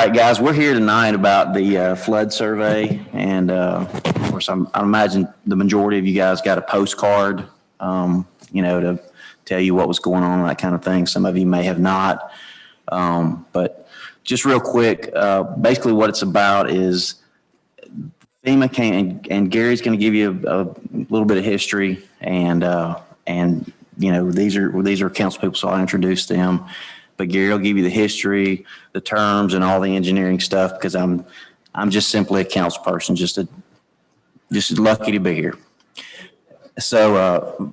right, guys, we're here tonight about the flood survey, and of course, I imagine the majority of you guys got a postcard, to tell you what was going on and that kind of thing. Some of you may have not, but just real quick, basically what it's about is FEMA came, and Gary's going to give you a little bit of history, and these are council people, so I'll introduce them. But Gary will give you the history, the terms, and all the engineering stuff, because I'm just simply a council person, just lucky to be here. So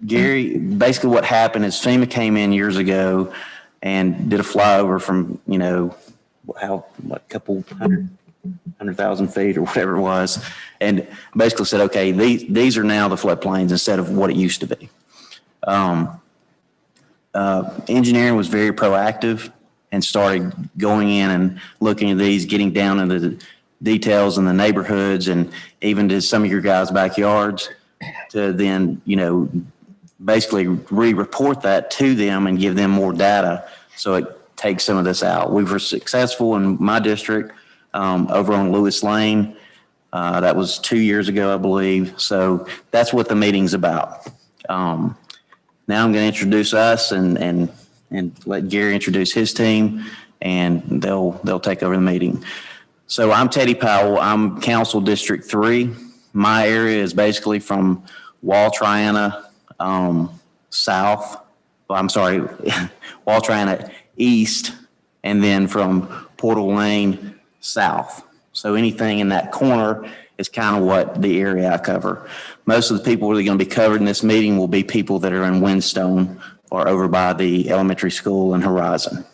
Gary, basically what happened is FEMA came in years ago and did a flyover from a couple 100,000 feet or whatever it was, and basically said, okay, these are now the floodplains instead of what it used to be. Engineering was very proactive and started going in and looking at these, getting down into the details in the neighborhoods and even to some of your guys' backyards to then, basically re-report that to them and give them more data so it takes some of this out. We were successful in my district over on Lewis Lane. That was 2 years ago, I believe. So that's what the meeting's about. Now I'm going to introduce us and let Gary introduce his team, and they'll take over the meeting. So I'm Teddy Powell. I'm Council District 3. My area is basically from Wall Triana south. Well, I'm sorry, Wall Triana east, and then from Portal Lane south. So anything in that corner is kind of what the area I cover. Most of the people that are going to be covered in this meeting will be people that are in Windstone or over by the elementary school in Horizon.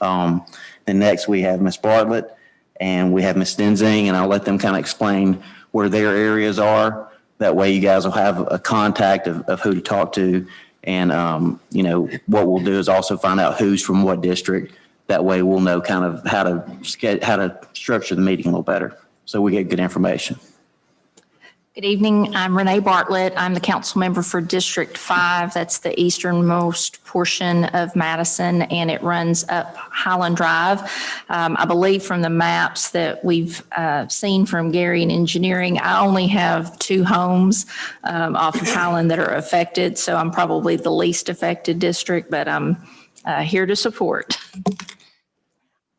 Then next we have Miss Bartlett and we have Miss Denzing, and I'll let them kind of explain where their areas are. That way you guys will have a contact of who to talk to. And, what we'll do is also find out who's from what district. That way we'll know kind of how to structure the meeting a little better so we get good information. Good evening. I'm Renee Bartlett. I'm the council member for District 5. That's the easternmost portion of Madison, and it runs up Highland Drive. I believe from the maps that we've seen from Gary and engineering, I only have 2 homes off of Highland that are affected, so I'm probably the least affected district, but I'm here to support.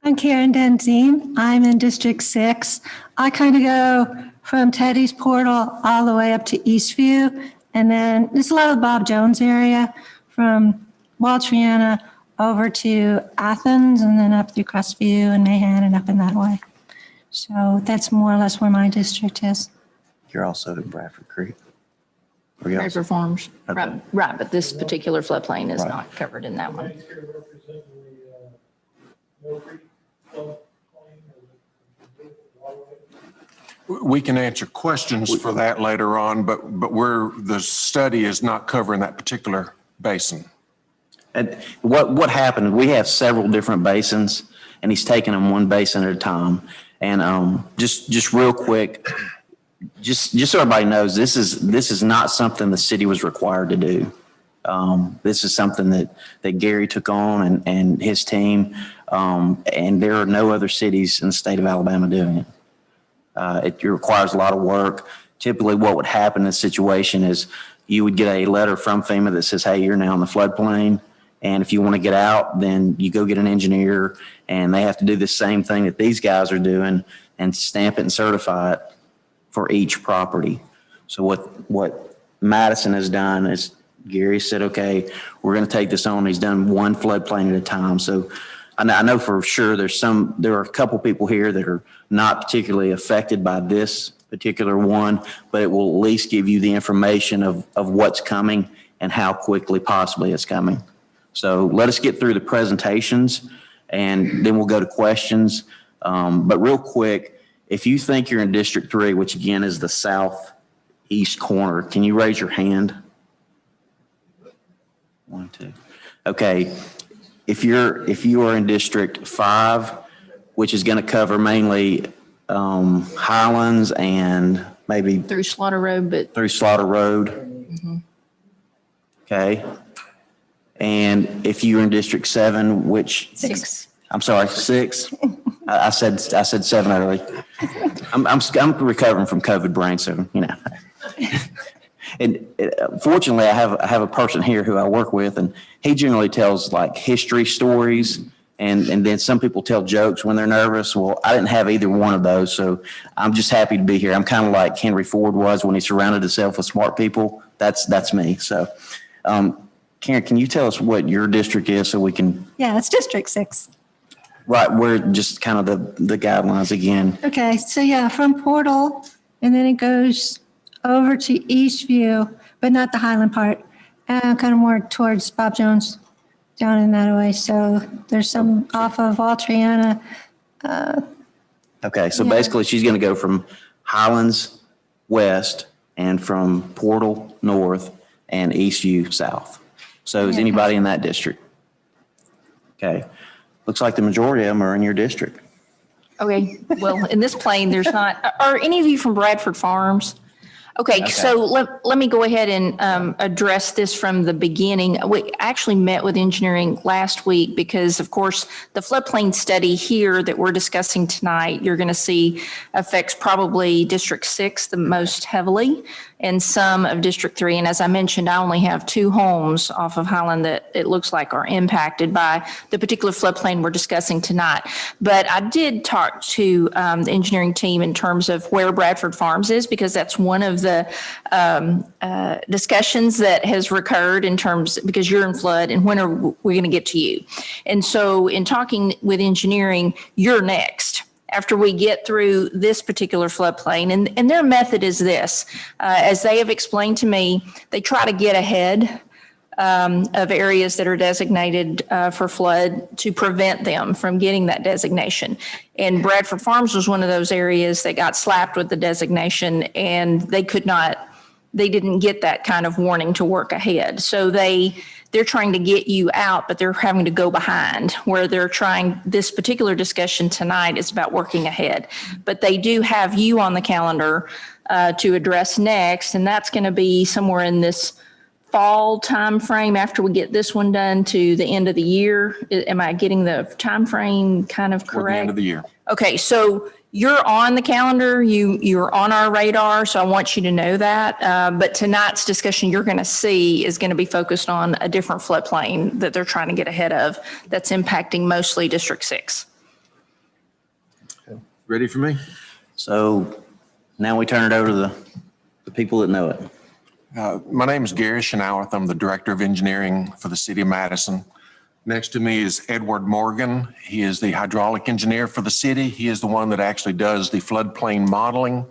I'm Karen Denzine. I'm in District 6. I kind of go from Teddy's Portal all the way up to Eastview. And then there's a lot of the Bob Jones area from Wall Triana over to Athens and then up through Crestview and Mahan and up in that way. So that's more or less where my district is. You're also in Bradford Creek. Bradford Farms. Okay. Right, but this particular floodplain is Right. not covered in that one. We can answer questions for that later on, but the study is not covering that particular basin. And what happened, we have several different basins, and he's taking them one basin at a time. And just real quick, just so everybody knows, this is not something the city was required to do. This is something that Gary took on and his team, and there are no other cities in the state of Alabama doing it. It requires a lot of work. Typically what would happen in this situation is you would get a letter from FEMA that says, hey, you're now in the floodplain. And if you want to get out, then you go get an engineer, and they have to do the same thing that these guys are doing and stamp it and certify it for each property. So what Madison has done is Gary said, okay, we're going to take this on. He's done one floodplain at a time. So I know for sure there are a couple people here that are not particularly affected by this particular one, but it will at least give you the information of what's coming and how quickly possibly it's coming. So let us get through the presentations and then we'll go to questions. But real quick, if you think you're in District 3, which again is the southeast corner, can you raise your hand? 1, 2. Okay. If you are in District 5, which is going to cover mainly Highlands and maybe Through Slaughter Road, through Slaughter Road. Okay. And if you're in District 7, which 6. I'm sorry, 6. I said 7 early. I'm recovering from COVID brain, so, you know. And fortunately, I have a person here who I work with, and he generally tells like history stories, and then some people tell jokes when they're nervous. Well, I didn't have either one of those, so I'm just happy to be here. I'm kind of like Henry Ford was when he surrounded himself with smart people. That's me. So, Karen, can you tell us what your district is so we can? Yeah, it's District 6. Right, we're just kind of the guidelines again. Okay, so yeah, from Portal, and then it goes over to Eastview, but not the Highland part, kind of more towards Bob Jones, down in that way. So there's some off of Altriana. Okay, so Yeah. basically she's going to go from Highlands west and from Portal north and Eastview south. So is Yeah. anybody in that district? Okay, looks like the majority of them are in your district. Okay, well, in this plane, there's not, are any of you from Bradford Farms? Okay, so let me go ahead and address this from the beginning. We actually met with engineering last week because, of course, the floodplain study here that we're discussing tonight, you're going to see affects probably District 6 the most heavily and some of District 3. And as I mentioned, I only have 2 homes off of Highland that it looks like are impacted by the particular floodplain we're discussing tonight. But I did talk to the engineering team in terms of where Bradford Farms is, because that's one of the discussions that has recurred in terms, because you're in flood and when are we going to get to you? And so in talking with engineering, you're next after we get through this particular floodplain. And their method is this, as they have explained to me, they try to get ahead of areas that are designated for flood to prevent them from getting that designation. And Bradford Farms was one of those areas that got slapped with the designation, and they didn't get that kind of warning to work ahead. So they're trying to get you out, but they're having to go behind, where they're trying, this particular discussion tonight is about working ahead. But they do have you on the calendar to address next, and that's going to be somewhere in this fall timeframe after we get this one done to the end of the year. Am I getting the timeframe kind of Toward the correct? end of the year. Okay, so you're on the calendar, you're on our radar, so I want you to know that. But tonight's discussion you're going to see is going to be focused on a different floodplain that they're trying to get ahead of that's impacting mostly District 6. Ready for me? So now we turn it over to the people that know it. My name is Gary Schnauth. I'm the Director of Engineering for the City of Madison. Next to me is Edward Morgan. He is the hydraulic engineer for the city. He is the one that actually does the floodplain modeling.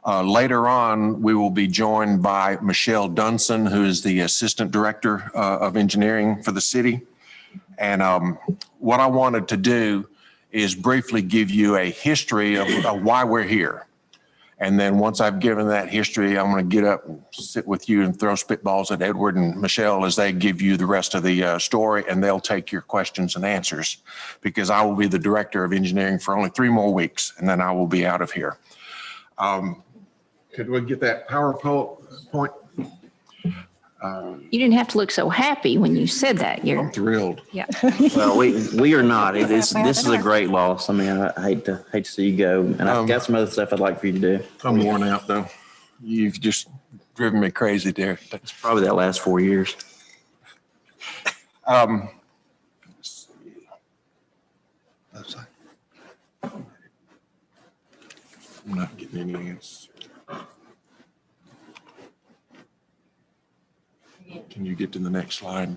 Later on, we will be joined by Michelle Dunson, who is the Assistant Director of Engineering for the city. And what I wanted to do is briefly give you a history of why we're here. And then once I've given that history, I'm going to get up and sit with you and throw spitballs at Edward and Michelle as they give you the rest of the story, and they'll take your questions and answers, because I will be the Director of Engineering for only 3 more weeks, and then I will be out of here. Could we get that PowerPoint? You didn't have to look so happy when you said that, Gary. I'm thrilled. Yeah. Well, we are not. This is a great loss. I mean, I hate to see you go. And I've got some other stuff I'd like for you to do. I'm worn out, though. You've just driven me crazy, Derek. It's probably that last 4 years. I'm not getting any answers. Can you get to the next slide?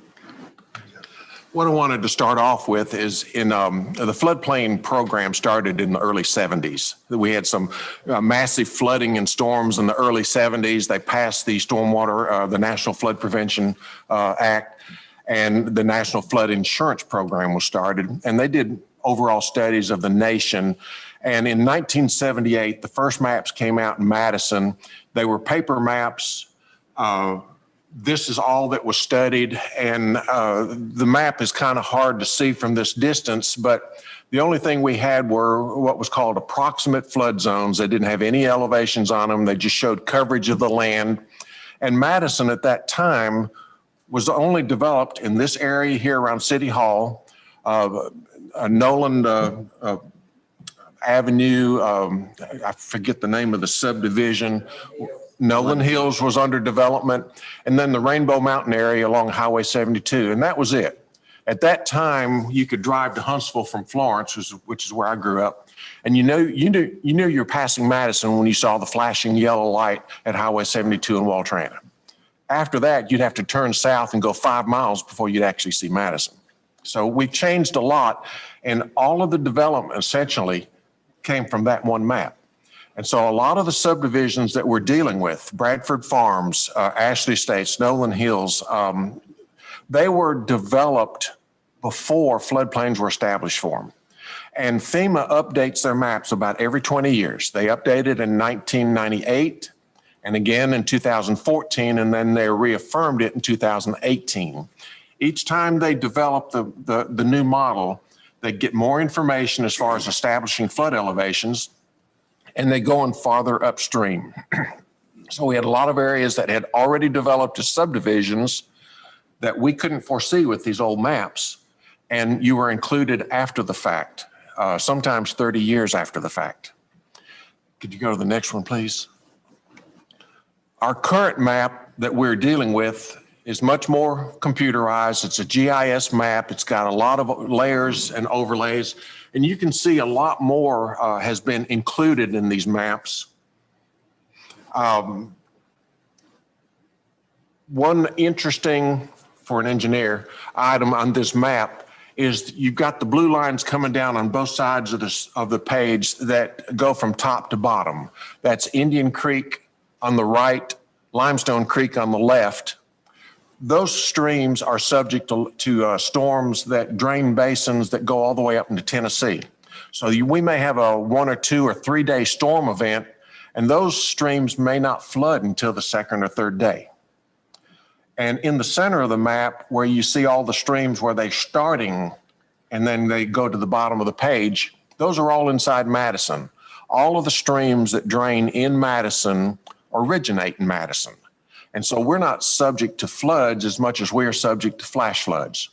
What I wanted to start off with is the floodplain program started in the early 70s. We had some massive flooding and storms in the early 70s. They passed the stormwater, the National Flood Prevention Act, and the National Flood Insurance Program was started. And they did overall studies of the nation. And in 1978, the first maps came out in Madison. They were paper maps. This is all that was studied, and the map is kind of hard to see from this distance, but the only thing we had were what was called approximate flood zones. They didn't have any elevations on them. They just showed coverage of the land. And Madison at that time was only developed in this area here around City Hall, Noland Avenue, I forget the name of the subdivision. Nolan Hills was under development, and then the Rainbow Mountain area along Highway 72, and that was it. At that time, you could drive to Huntsville from Florence, which is where I grew up, and you knew you're passing Madison when you saw the flashing yellow light at Highway 72 in Waltrana. After that, you'd have to turn south and go 5 miles before you'd actually see Madison. So we've changed a lot, and all of the development essentially came from that one map. And so a lot of the subdivisions that we're dealing with, Bradford Farms, Ashley Estates, Nolan Hills, they were developed before floodplains were established for them. And FEMA updates their maps about every 20 years. They updated in 1998 and again in 2014, and then they reaffirmed it in 2018. Each time they develop the new model, they get more information as far as establishing flood elevations, and they go on farther upstream. So we had a lot of areas that had already developed as subdivisions that we couldn't foresee with these old maps, and you were included after the fact, sometimes 30 years after the fact. Could you go to the next one, please? Our current map that we're dealing with is much more computerized. It's a GIS map. It's got a lot of layers and overlays, and you can see a lot more has been included in these maps. One interesting, for an engineer, item on this map is you've got the blue lines coming down on both sides of the page that go from top to bottom. That's Indian Creek on the right, Limestone Creek on the left. Those streams are subject to storms that drain basins that go all the way up into Tennessee. So we may have a 1 or 2 or 3 day storm event, and those streams may not flood until the second or third day. And in the center of the map, where you see all the streams where they're starting and then they go to the bottom of the page, those are all inside Madison. All of the streams that drain in Madison originate in Madison. And so we're not subject to floods as much as we're subject to flash floods.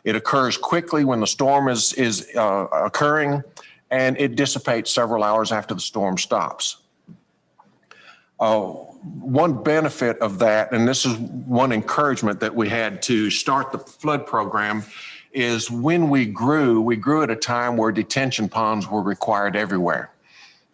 It occurs quickly when the storm is occurring, and it dissipates several hours after the storm stops. One benefit of that, and this is one encouragement that we had to start the flood program, is when we grew at a time where detention ponds were required everywhere.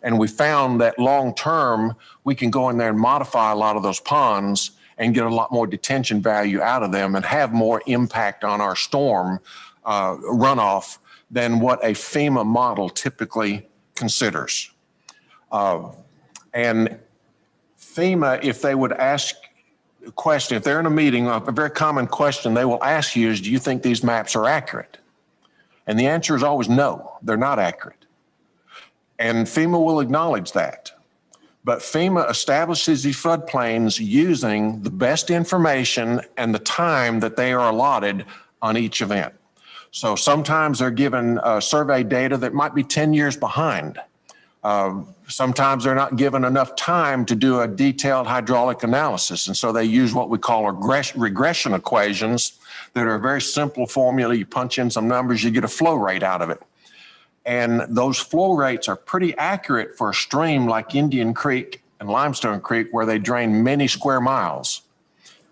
And we found that long-term, we can go in there and modify a lot of those ponds and get a lot more detention value out of them and have more impact on our storm runoff than what a FEMA model typically considers. And FEMA, if they would ask a question, if they're in a meeting, a very common question they will ask you is, do you think these maps are accurate? And the answer is always no, they're not accurate. And FEMA will acknowledge that. But FEMA establishes these floodplains using the best information and the time that they are allotted on each event. So sometimes they're given survey data that might be 10 years behind. Sometimes they're not given enough time to do a detailed hydraulic analysis. And so they use what we call regression equations that are a very simple formula. You punch in some numbers, you get a flow rate out of it. And those flow rates are pretty accurate for a stream like Indian Creek and Limestone Creek, where they drain many square miles.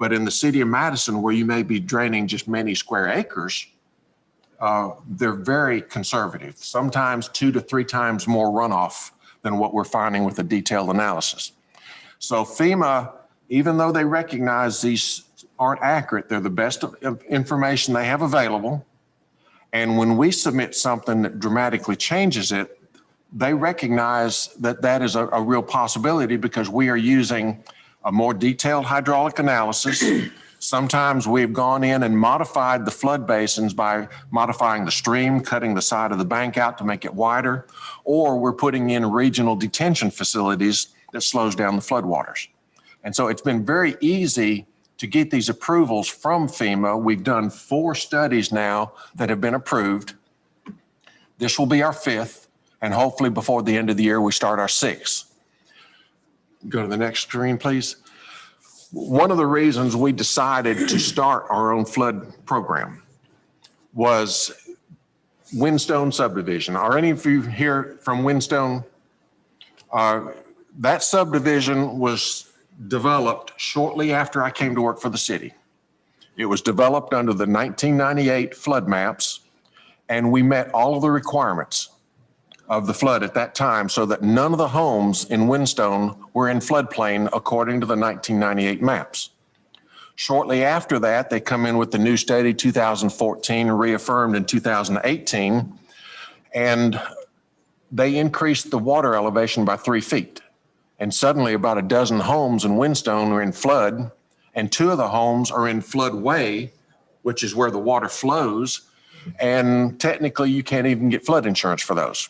But in the city of Madison, where you may be draining just many square acres, they're very conservative, sometimes 2 to 3 times more runoff than what we're finding with a detailed analysis. So FEMA, even though they recognize these aren't accurate, they're the best information they have available. And when we submit something that dramatically changes it, they recognize that that is a real possibility because we are using a more detailed hydraulic analysis. Sometimes we've gone in and modified the flood basins by modifying the stream, cutting the side of the bank out to make it wider, or we're putting in regional detention facilities that slows down the floodwaters. And so it's been very easy to get these approvals from FEMA. We've done 4 studies now that have been approved. This will be our 5th, and hopefully before the end of the year, we start our 6th. Go to the next screen, please. One of the reasons we decided to start our own flood program was Windstone subdivision. Are any of you here from Windstone? That subdivision was developed shortly after I came to work for the city. It was developed under the 1998 flood maps, and we met all of the requirements of the flood at that time so that none of the homes in Windstone were in floodplain according to the 1998 maps. Shortly after that, they come in with the new study 2014, reaffirmed in 2018, and they increased the water elevation by 3 feet. And suddenly about a dozen homes in Windstone are in flood, and 2 of the homes are in floodway, which is where the water flows. And technically you can't even get flood insurance for those.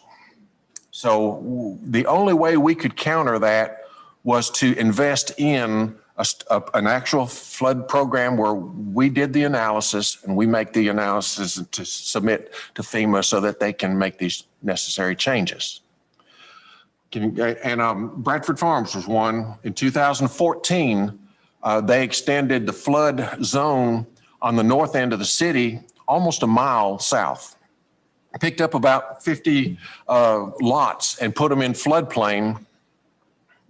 So the only way we could counter that was to invest in an actual flood program where we did the analysis and we make the analysis to submit to FEMA so that they can make these necessary changes. Bradford Farms was one. In 2014, they extended the flood zone on the north end of the city almost a mile south. Picked up about 50 lots and put them in floodplain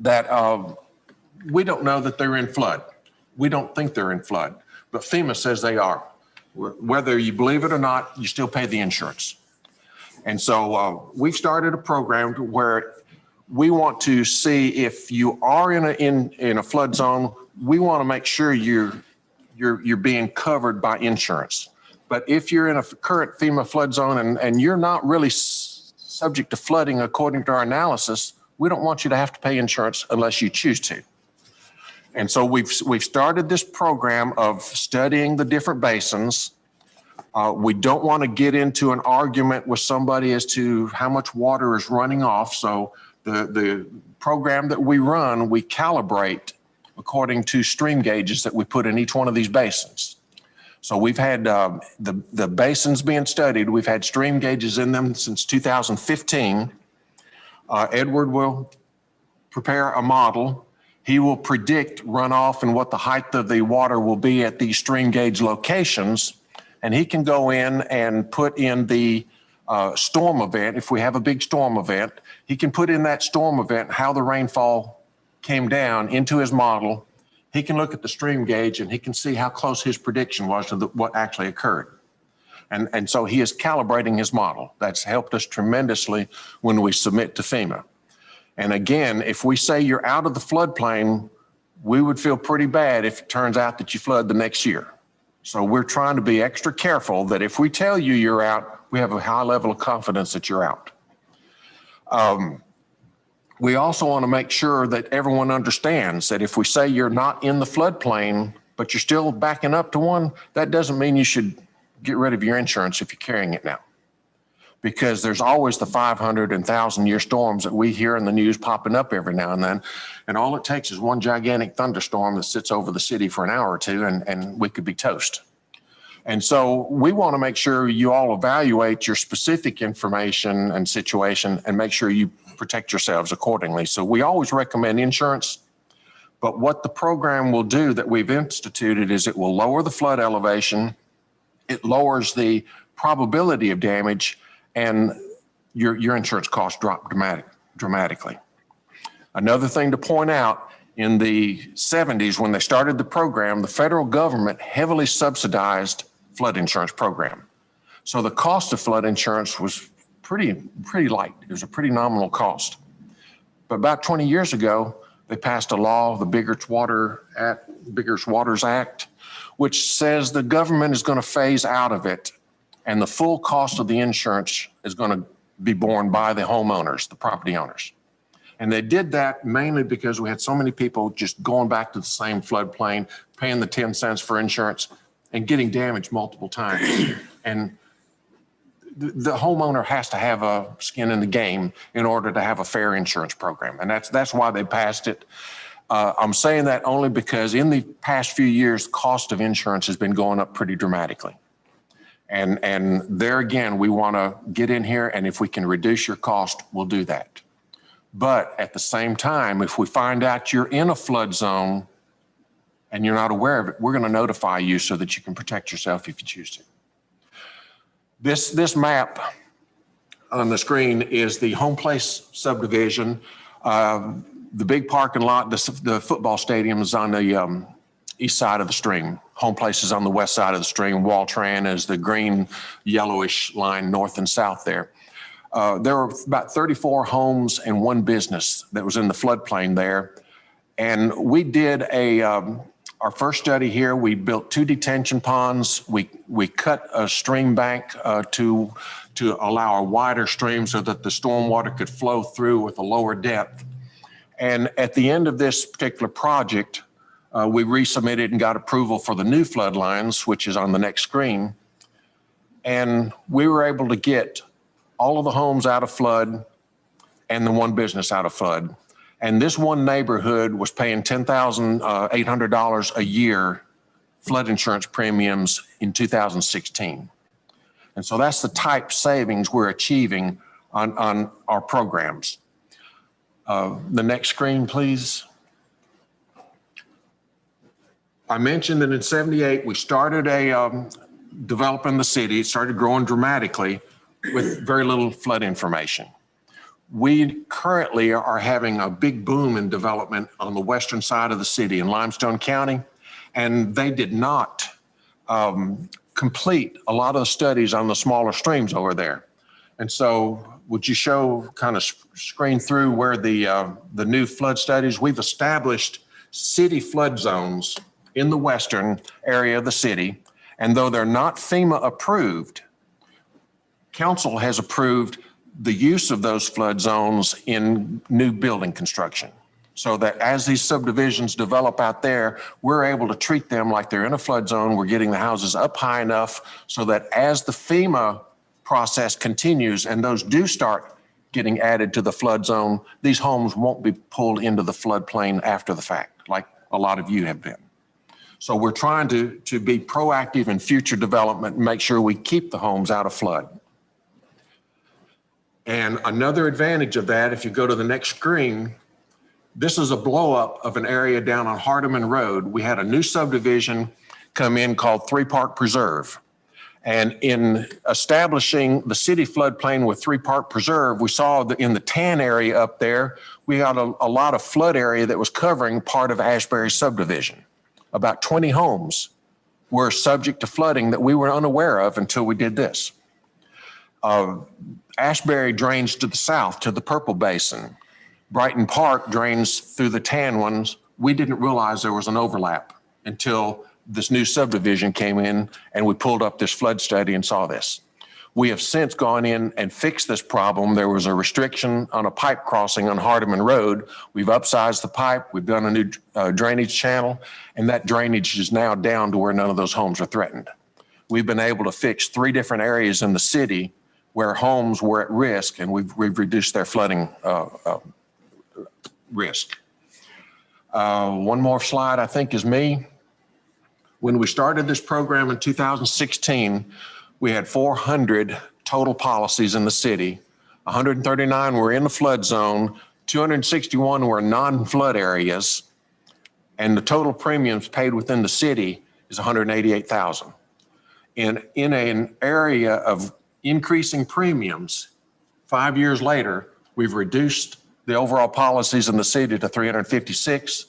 that we don't know that they're in flood. We don't think they're in flood, but FEMA says they are. Whether you believe it or not, you still pay the insurance. And so we've started a program where we want to see if you are in a flood zone, we want to make sure you're being covered by insurance. But if you're in a current FEMA flood zone and you're not really subject to flooding according to our analysis, we don't want you to have to pay insurance unless you choose to. And so we've started this program of studying the different basins. We don't want to get into an argument with somebody as to how much water is running off. So the program that we run, we calibrate according to stream gauges that we put in each one of these basins. So we've had the basins being studied. We've had stream gauges in them since 2015. Edward will prepare a model. He will predict runoff and what the height of the water will be at these stream gauge locations. And he can go in and put in the storm event. If we have a big storm event, he can put in that storm event, how the rainfall came down into his model. He can look at the stream gauge and he can see how close his prediction was to what actually occurred. And so he is calibrating his model. That's helped us tremendously when we submit to FEMA. And again, if we say you're out of the floodplain, we would feel pretty bad if it turns out that you flood the next year. So we're trying to be extra careful that if we tell you you're out, we have a high level of confidence that you're out. We also want to make sure that everyone understands that if we say you're not in the floodplain, but you're still backing up to one, that doesn't mean you should get rid of your insurance if you're carrying it now. Because there's always the 500 and 1,000-year storms that we hear in the news popping up every now and then. And all it takes is one gigantic thunderstorm that sits over the city for an hour or two and we could be toast. And so we want to make sure you all evaluate your specific information and situation and make sure you protect yourselves accordingly. So we always recommend insurance, but what the program will do that we've instituted is it will lower the flood elevation, it lowers the probability of damage, and your insurance costs drop dramatically. Another thing to point out, in the 70s when they started the program, the federal government heavily subsidized flood insurance program. So the cost of flood insurance was pretty light. It was a pretty nominal cost. But about 20 years ago, they passed a law, the Biggers Waters Act, which says the government is going to phase out of it and the full cost of the insurance is going to be borne by the homeowners, the property owners. And they did that mainly because we had so many people just going back to the same floodplain, paying the 10 cents for insurance and getting damaged multiple times. And the homeowner has to have a skin in the game in order to have a fair insurance program. And that's why they passed it. I'm saying that only because in the past few years, cost of insurance has been going up pretty dramatically. And there again, we want to get in here, and if we can reduce your cost, we'll do that. But at the same time, if we find out you're in a flood zone and you're not aware of it, we're going to notify you so that you can protect yourself if you choose to. This map on the screen is the Home Place subdivision. The big parking lot, the football stadium is on the east side of the stream. Home Place is on the west side of the stream. Waltran is the green yellowish line north and south there. There were about 34 homes and one business that was in the floodplain there. And we did our first study here. We built 2 detention ponds. We cut a stream bank to allow a wider stream so that the stormwater could flow through with a lower depth. And at the end of this particular project, we resubmitted and got approval for the new flood lines, which is on the next screen. And we were able to get all of the homes out of flood and the one business out of flood. And this one neighborhood was paying $10,800 a year flood insurance premiums in 2016. And so that's the type savings we're achieving on our programs. The next screen, please. I mentioned that in '78, we started developing the city. It started growing dramatically with very little flood information. We currently are having a big boom in development on the western side of the city in Limestone County, and they did not complete a lot of the studies on the smaller streams over there. And so would you show, kind of screen through where the new flood studies, we've established city flood zones in the western area of the city. And though they're not FEMA approved, council has approved the use of those flood zones in new building construction. So that as these subdivisions develop out there, we're able to treat them like they're in a flood zone. We're getting the houses up high enough so that as the FEMA process continues and those do start getting added to the flood zone, these homes won't be pulled into the floodplain after the fact, like a lot of you have been. So we're trying to be proactive in future development and make sure we keep the homes out of flood. And another advantage of that, if you go to the next screen, this is a blow up of an area down on Hardeman Road. We had a new subdivision come in called 3 Park Preserve. And in establishing the city floodplain with 3 Park Preserve, we saw that in the tan area up there, we got a lot of flood area that was covering part of Ashbury subdivision. About 20 homes were subject to flooding that we were unaware of until we did this. Ashbury drains to the south to the Purple Basin. Brighton Park drains through the tan ones. We didn't realize there was an overlap until this new subdivision came in and we pulled up this flood study and saw this. We have since gone in and fixed this problem. There was a restriction on a pipe crossing on Hardeman Road. We've upsized the pipe. We've done a new drainage channel, and that drainage is now down to where none of those homes are threatened. We've been able to fix 3 different areas in the city where homes were at risk, and we've reduced their flooding risk. One more slide, I think, is me. When we started this program in 2016, we had 400 total policies in the city. 139 were in the flood zone, 261 were non-flood areas, and the total premiums paid within the city is $188,000. In an area of increasing premiums, 5 years later, we've reduced the overall policies in the city to 356.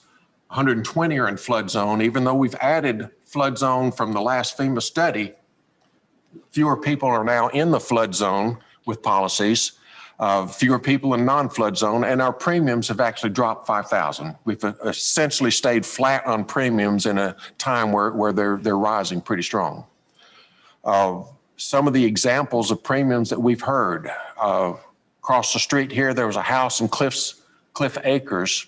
120 are in flood zone. Even though we've added flood zone from the last FEMA study, fewer people are now in the flood zone with policies, fewer people in non-flood zone, and our premiums have actually dropped $5,000. We've essentially stayed flat on premiums in a time where they're rising pretty strong. Some of the examples of premiums that we've heard, across the street here, there was a house in Cliff Acres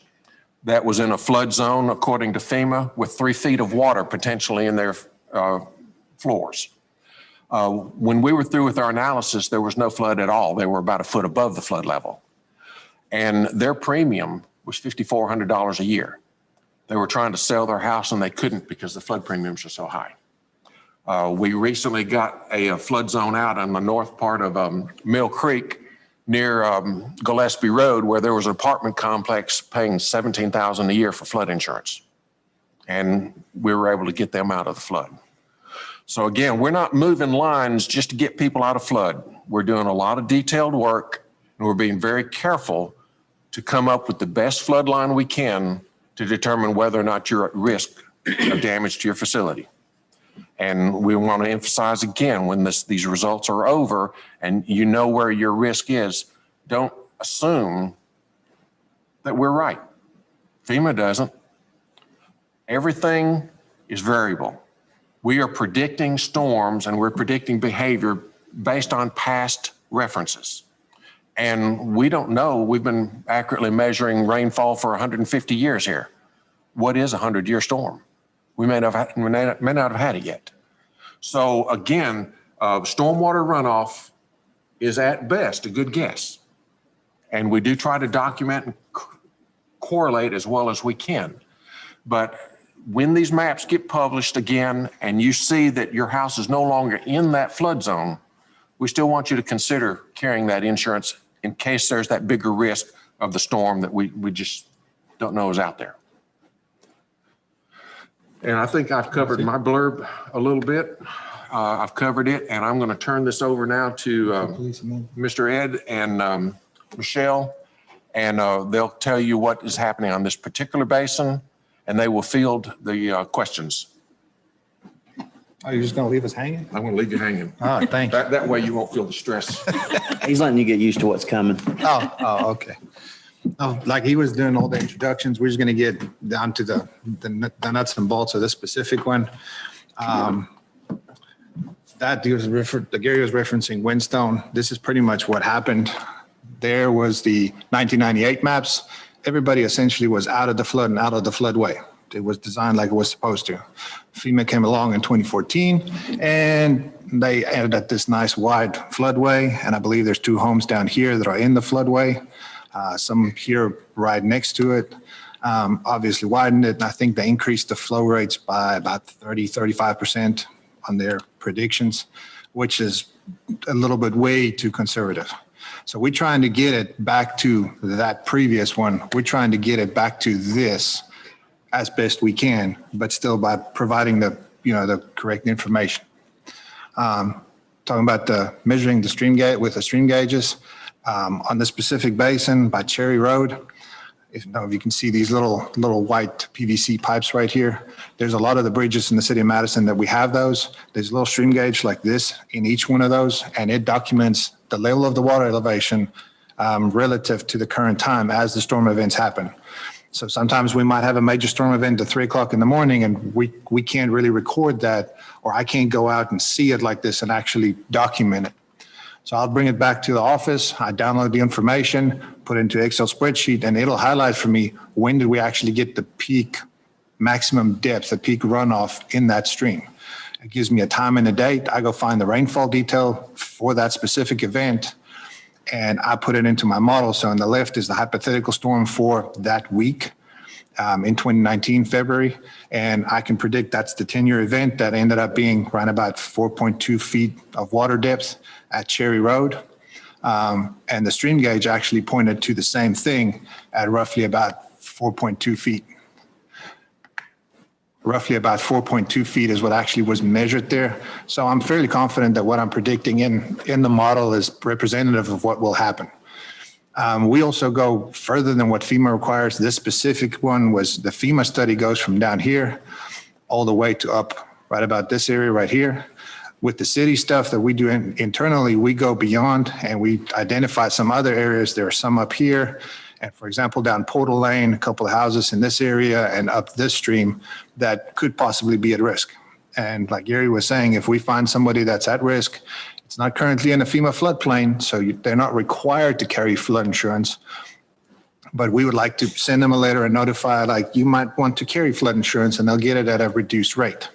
that was in a flood zone, according to FEMA, with 3 feet of water potentially in their floors. When we were through with our analysis, there was no flood at all. They were about 1 foot above the flood level. And their premium was $5,400 a year. They were trying to sell their house and they couldn't because the flood premiums are so high. We recently got a flood zone out on the north part of Mill Creek near Gillespie Road, where there was an apartment complex paying $17,000 a year for flood insurance. And we were able to get them out of the flood. So again, we're not moving lines just to get people out of flood. We're doing a lot of detailed work, and we're being very careful to come up with the best flood line we can to determine whether or not you're at risk of damage to your facility. And we want to emphasize again, when these results are over and you know where your risk is, don't assume that we're right. FEMA doesn't. Everything is variable. We are predicting storms and we're predicting behavior based on past references. And we don't know, we've been accurately measuring rainfall for 150 years here. What is a 100-year storm? We may not have had it yet. So again, stormwater runoff is at best a good guess. And we do try to document and correlate as well as we can. But when these maps get published again and you see that your house is no longer in that flood zone, we still want you to consider carrying that insurance in case there's that bigger risk of the storm that we just don't know is out there. And I think I've covered my blurb a little bit. I've covered it, and I'm going to turn this over now to Mr. Ed and Michelle, and they'll tell you what is happening on this particular basin, and they will field the questions. Oh, you're just going to leave us hanging? I'm going to leave you hanging. Oh, thank you. That way you won't feel the stress. He's letting you get used to what's coming. Oh, okay. Oh, like he was doing all the introductions, we're just going to get down to the nuts and bolts of this specific one. That Gary was referencing Windstone. This is pretty much what happened. There was the 1998 maps. Everybody essentially was out of the flood and out of the floodway. It was designed like it was supposed to. FEMA came along in 2014 and they added at this nice wide floodway. And I believe there's 2 homes down here that are in the floodway. Some here right next to it. Obviously widened it. And I think they increased the flow rates by about 35% on their predictions, which is a little bit way too conservative. So we're trying to get it back to that previous one. We're trying to get it back to this as best we can, but still by providing the correct information. Talking about measuring the stream gauge with the stream gauges on the specific basin by Cherry Road. If you can see these little white PVC pipes right here. There's a lot of the bridges in the city of Madison that we have those. There's a little stream gauge like this in each one of those, and it documents the level of the water elevation relative to the current time as the storm events happen. So sometimes we might have a major storm event at 3 o'clock in the morning and we can't really record that, or I can't go out and see it like this and actually document it. So I'll bring it back to the office. I download the information, put it into Excel spreadsheet, and it'll highlight for me when did we actually get the peak maximum depth, the peak runoff in that stream. It gives me a time and a date. I go find the rainfall detail for that specific event, and I put it into my model. So on the left is the hypothetical storm for that week in 2019, February. And I can predict that's the 10-year event that ended up being around about 4.2 feet of water depth at Cherry Road. And the stream gauge actually pointed to the same thing at roughly about 4.2 feet. Roughly about 4.2 feet is what actually was measured there. So I'm fairly confident that what I'm predicting in the model is representative of what will happen. We also go further than what FEMA requires. This specific one was the FEMA study goes from down here all the way to up right about this area right here. With the city stuff that we do internally, we go beyond and we identify some other areas. There are some up here. And for example, down Portal Lane, a couple of houses in this area and up this stream that could possibly be at risk. And like Gary was saying, if we find somebody that's at risk, it's not currently in a FEMA floodplain, so they're not required to carry flood insurance. But we would like to send them a letter and notify, like, you might want to carry flood insurance, and they'll get it at a reduced rate.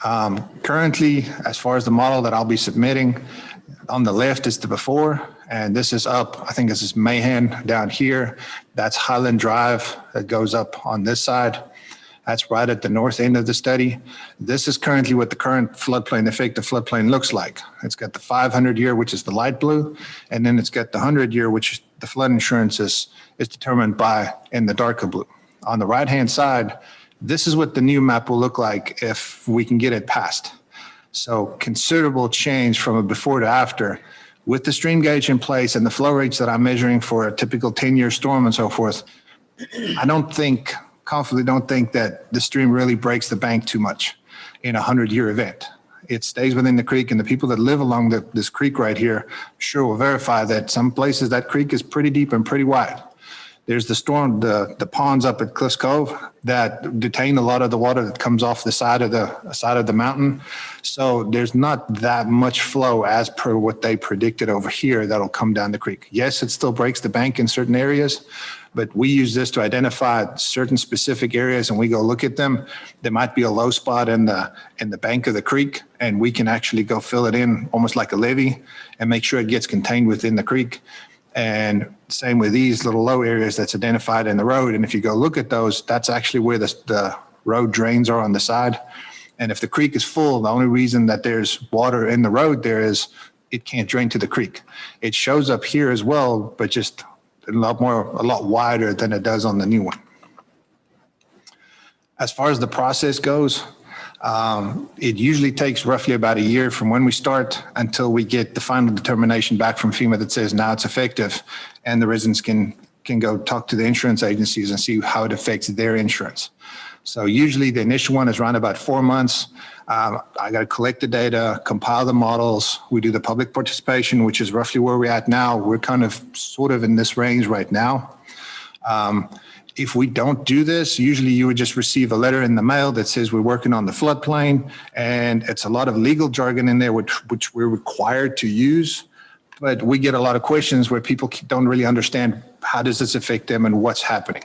Currently, as far as the model that I'll be submitting, on the left is the before, and this is up, I think this is Mahan down here. That's Highland Drive that goes up on this side. That's right at the north end of the study. This is currently what the current floodplain, effective floodplain looks like. It's got the 500-year, which is the light blue, and then it's got the 100-year, which the flood insurance is determined by in the darker blue. On the right-hand side, This is what the new map will look like if we can get it passed. So considerable change from a before to after. With the stream gauge in place and the flow rates that I'm measuring for a typical 10-year storm and so forth, I confidently don't think that the stream really breaks the bank too much in a 100-year event. It stays within the creek, and the people that live along this creek right here sure will verify that some places that creek is pretty deep and pretty wide. There's the ponds up at Cliffs Cove that detain a lot of the water that comes off the side of the mountain. So there's not that much flow as per what they predicted over here that'll come down the creek. Yes, it still breaks the bank in certain areas, but we use this to identify certain specific areas, and we go look at them. There might be a low spot in the bank of the creek, and we can actually go fill it in almost like a levee and make sure it gets contained within the creek. And same with these little low areas that's identified in the road. And if you go look at those, that's actually where the road drains are on the side. And if the creek is full, the only reason that there's water in the road there is it can't drain to the creek. It shows up here as well, but just a lot wider than it does on the new one. As far as the process goes, it usually takes roughly about a year from when we start until we get the final determination back from FEMA that says now it's effective, and the residents can go talk to the insurance agencies and see how it affects their insurance. So usually the initial one is around about 4 months. I got to collect the data, compile the models. We do the public participation, which is roughly where we're at now. We're kind of sort of in this range right now. If we don't do this, usually you would just receive a letter in the mail that says we're working on the floodplain, and it's a lot of legal jargon in there, which we're required to use. But we get a lot of questions where people don't really understand how does this affect them and what's happening.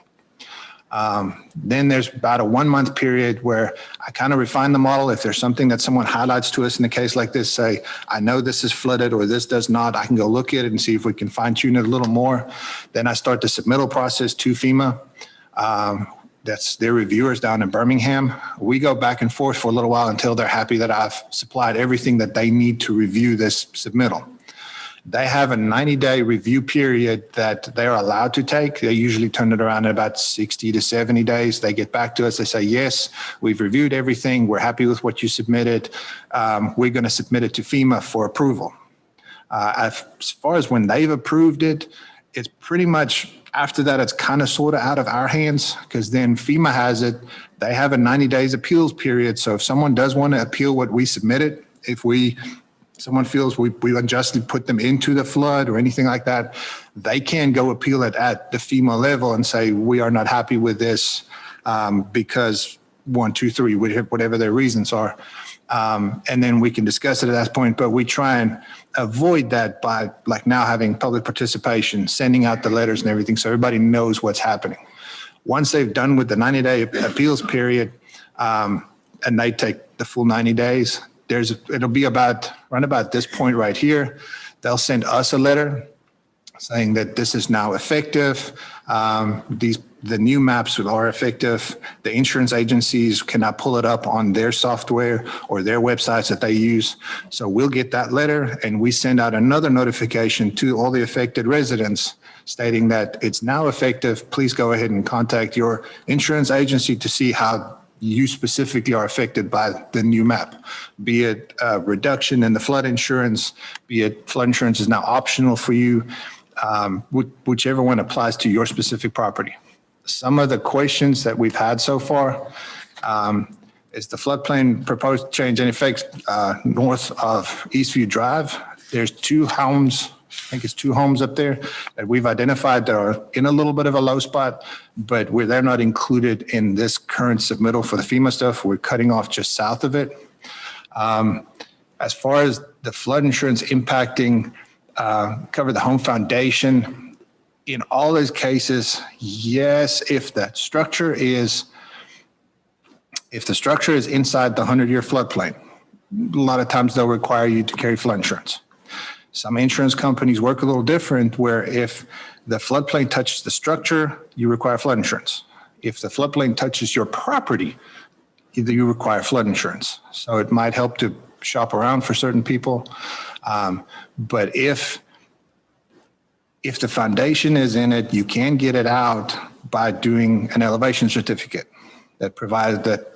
Then there's about a 1 month period where I kind of refine the model. If there's something that someone highlights to us in a case like this, say, I know this is flooded or this does not, I can go look at it and see if we can fine tune it a little more. Then I start the submittal process to FEMA. That's their reviewers down in Birmingham. We go back and forth for a little while until they're happy that I've supplied everything that they need to review this submittal. They have a 90-day review period that they're allowed to take. They usually turn it around in about 60 to 70 days. They get back to us. They say, yes, we've reviewed everything. We're happy with what you submitted. We're going to submit it to FEMA for approval. As far as when they've approved it, it's pretty much after that, it's kind of sort of out of our hands, because then FEMA has it. They have a 90 days appeals period. So if someone does want to appeal what we submitted, if someone feels we unjustly put them into the flood or anything like that, they can go appeal it at the FEMA level and say, we are not happy with this because 1, 2, 3, whatever their reasons are. And then we can discuss it at that point. But we try and avoid that by like now having public participation, sending out the letters and everything so everybody knows what's happening. Once they've done with the 90-day appeals period and they take the full 90 days, it'll be around about this point right here. They'll send us a letter saying that this is now effective. The new maps are effective. The insurance agencies cannot pull it up on their software or their websites that they use. So we'll get that letter and we send out another notification to all the affected residents stating that it's now effective. Please go ahead and contact your insurance agency to see how you specifically are affected by the new map, be it a reduction in the flood insurance, be it flood insurance is now optional for you, whichever one applies to your specific property. Some of the questions that we've had so far is the floodplain proposed change in effect north of Eastview Drive. There's 2 homes, I think it's 2 homes up there that we've identified that are in a little bit of a low spot, but they're not included in this current submittal for the FEMA stuff. We're cutting off just south of it. As far as the flood insurance impacting cover the home foundation, in all those cases, yes, if the structure is inside the 100-year floodplain, a lot of times they'll require you to carry flood insurance. Some insurance companies work a little different, where if the floodplain touches the structure, you require flood insurance. If the floodplain touches your property, you require flood insurance. So it might help to shop around for certain people. But if the foundation is in it, you can get it out by doing an elevation certificate. that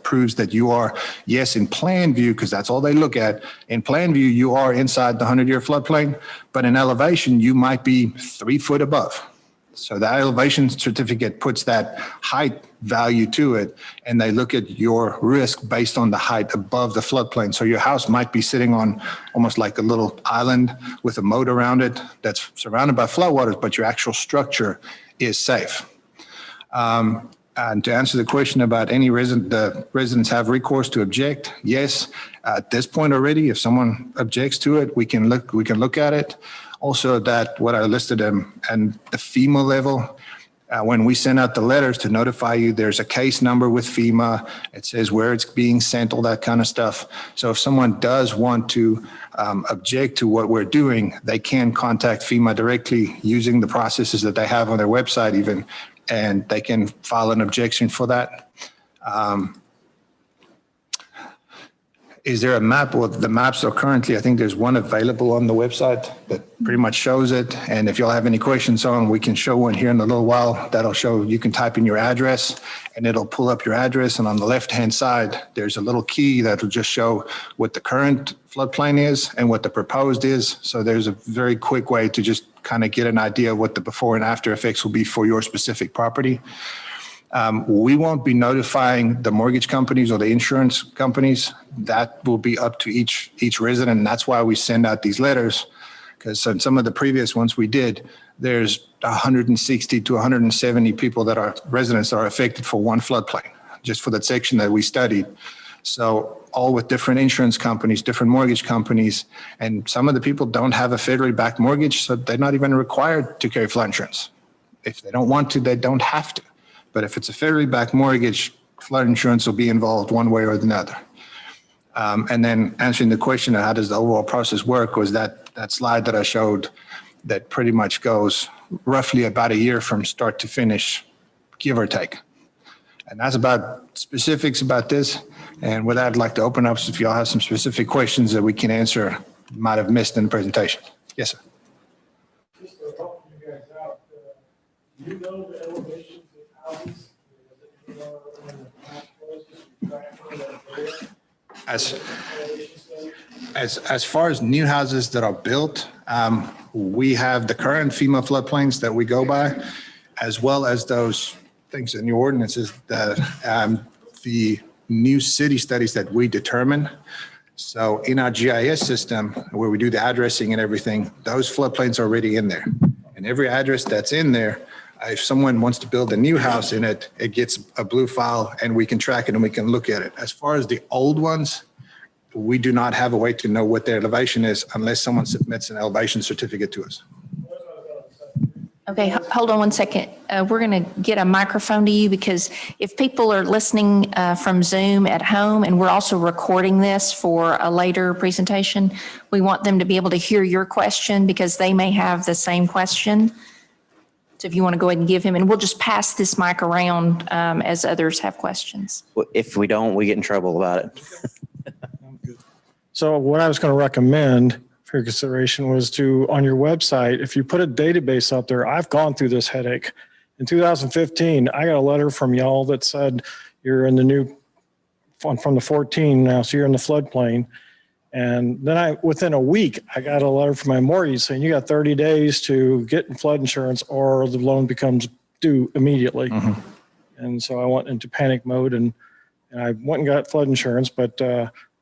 proves that you are, yes, in plan view, because that's all they look at. In plan view, you are inside the 100-year floodplain, but in elevation, you might be 3 foot above. So the elevation certificate puts that height value to it, and they look at your risk based on the height above the floodplain. So your house might be sitting on almost like a little island with a moat around it that's surrounded by floodwaters, but your actual structure is safe. And to answer the question about the residents have recourse to object, yes, at this point already, if someone objects to it, we can look at it. Also, that what I listed and the FEMA level, when we send out the letters to notify you, there's a case number with FEMA. It says where it's being sent, all that kind of stuff. So if someone does want to object to what we're doing, they can contact FEMA directly using the processes that they have on their website even, and they can file an objection for that. Is there a map? Well, the maps are currently, I think there's one available on the website that pretty much shows it. And if y'all have any questions on, we can show one here in a little while. That'll show, you can type in your address and it'll pull up your address. And on the left-hand side, there's a little key that'll just show what the current floodplain is and what the proposed is. So there's a very quick way to just kind of get an idea of what the before and after effects will be for your specific property. We won't be notifying the mortgage companies or the insurance companies. That will be up to each resident. And that's why we send out these letters, because in some of the previous ones we did, there's 160 to 170 people that are residents that are affected for one floodplain, just for that section that we studied. So all with different insurance companies, different mortgage companies, and some of the people don't have a federally backed mortgage, so they're not even required to carry flood insurance. If they don't want to, they don't have to. But if it's a federally backed mortgage, flood insurance will be involved one way or another. And then answering the question of how does the overall process work was that slide that I showed that pretty much goes roughly about a year from start to finish, give or take. And that's about specifics about this. And with that, I'd like to open up if y'all have some specific questions that we can answer, might have missed in the presentation. Yes, sir. Just to help you guys out, do you know the elevations of houses? As far as new houses that are built, we have the current FEMA floodplains that we go by, as well as those things in your ordinances that the new city studies that we determine. So in our GIS system, where we do the addressing and everything, those floodplains are already in there. And every address that's in there, if someone wants to build a new house in it, it gets a blue file and we can track it and we can look at it. As far as the old ones, we do not have a way to know what their elevation is unless someone submits an elevation certificate to us. Okay, hold on 1 second. We're going to get a microphone to you because if people are listening from Zoom at home, and we're also recording this for a later presentation, we want them to be able to hear your question because they may have the same question. So if you want to go ahead and give him, and we'll just pass this mic around as others have questions. If we don't, we get in trouble about it. So what I was going to recommend for your consideration was to, on your website, if you put a database up there, I've gone through this headache. In 2015, I got a letter from y'all that said you're in the new, from the 14 now, so you're in the floodplain. And then within a week, I got a letter from my mortgage saying you got 30 days to get flood insurance or the loan becomes due immediately. Mm-hmm. And so I went into panic mode and I went and got flood insurance, but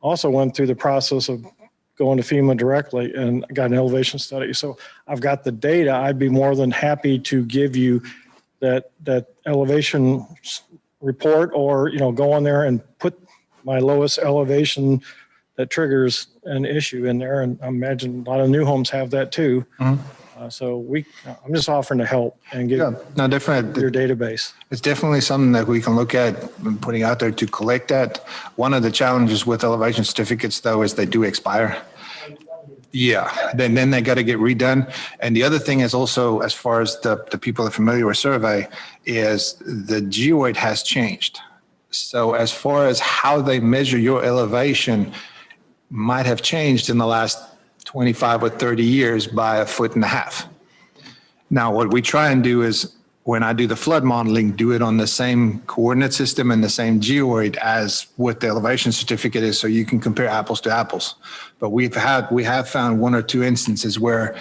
also went through the process of going to FEMA directly and got an elevation study. So I've got the data. I'd be more than happy to give you that elevation report, or, go on there and put my lowest elevation that triggers an issue in there. And I imagine a lot of new homes have that too. Mm-hmm. So I'm just offering to help and give definitely your database. It's definitely something that we can look at and putting out there to collect that. One of the challenges with elevation certificates, though, is they do expire. Yeah, then they got to get redone. And the other thing is also, as far as the people are familiar with survey, is the geoid has changed. So as far as how they measure your elevation might have changed in the last 25 or 30 years by 1.5 feet. Now, what we try and do is when I do the flood modeling, do it on the same coordinate system and the same geoid as what the elevation certificate is, so you can compare apples to apples. But we have found 1 or 2 instances where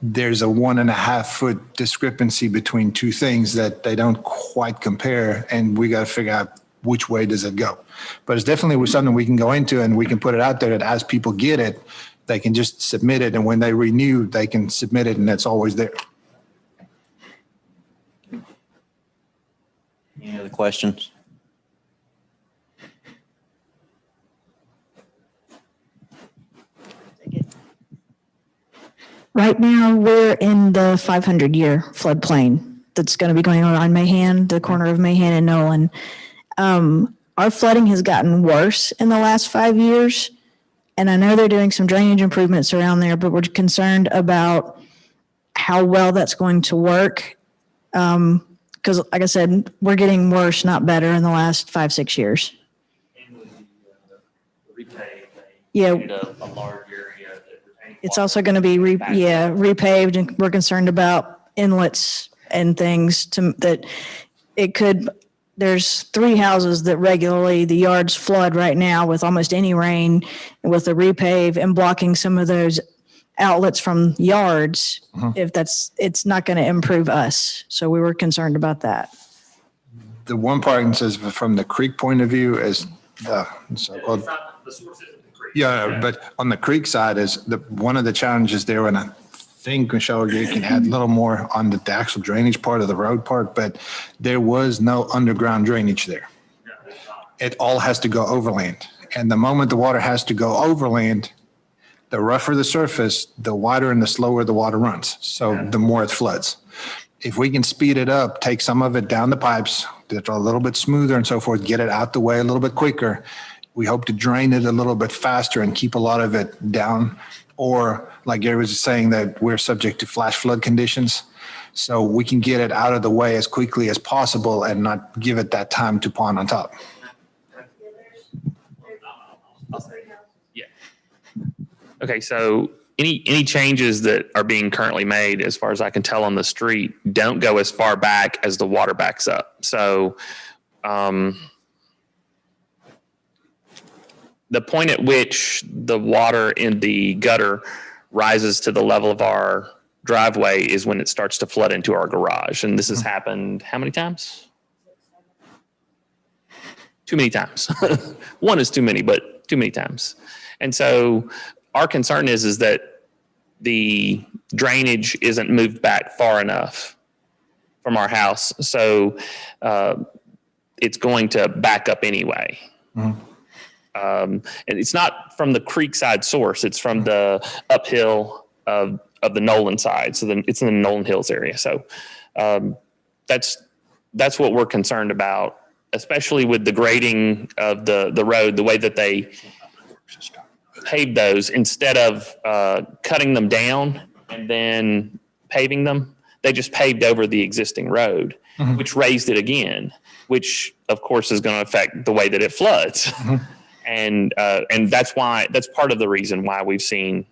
there's a 1.5 foot discrepancy between two things that they don't quite compare, and we got to figure out which way does it go. But it's definitely something we can go into, and we can put it out there that as people get it, they can just submit it, and when they renew, they can submit it, and it's always there. Any other questions? Right now, we're in the 500-year floodplain that's going to be going on Mahan, the corner of Mahan and Nolan. Our flooding has gotten worse in the last 5 years, and I know they're doing some drainage improvements around there, but we're concerned about how well that's going to work. Because, like I said, we're getting worse, not better, in the last 5-6 years. Yeah. A large area that retains It's water. also going to be repaved, and we're concerned about inlets and things that it could. There's 3 houses that regularly the yards flood right now with almost any rain, and with the repave and blocking some of those outlets from yards. It's not going to improve us. So we were concerned about that. The one part that says from the creek point of view is the so-called. It's not, the source isn't the creek. Yeah, but on the creek side is one of the challenges there, and I think, Michelle, you can add a little more on the actual drainage part of the road part, but there was no underground drainage there. It all has to go overland. And the moment the water has to go overland, the rougher the surface, the wider and the slower the water runs. So the more it floods. If we can speed it up, take some of it down the pipes, that are a little bit smoother and so forth, get it out the way a little bit quicker, we hope to drain it a little bit faster and keep a lot of it down. Or like Gary was saying, that we're subject to flash flood conditions. So we can get it out of the way as quickly as possible and not give it that time to pond on top. I'll say, yeah. Okay, so any changes that are being currently made, as far as I can tell on the street, don't go as far back as the water backs up. So the point at which the water in the gutter rises to the level of our driveway is when it starts to flood into our garage. And this has happened how many times? Too many times. One is too many, but too many times. And so our concern is that the drainage isn't moved back far enough from our house. So it's going to back up anyway. And it's not from the creek side source. It's from the uphill of the Nolan side. So then it's in the Nolan Hills area. So that's what we're concerned about, especially with the grading of the road, the way that they paved those. Instead of cutting them down and then paving them, they just paved over the existing road, which raised it again, which of course is going to affect the way that it floods. And that's part of the reason why we've seen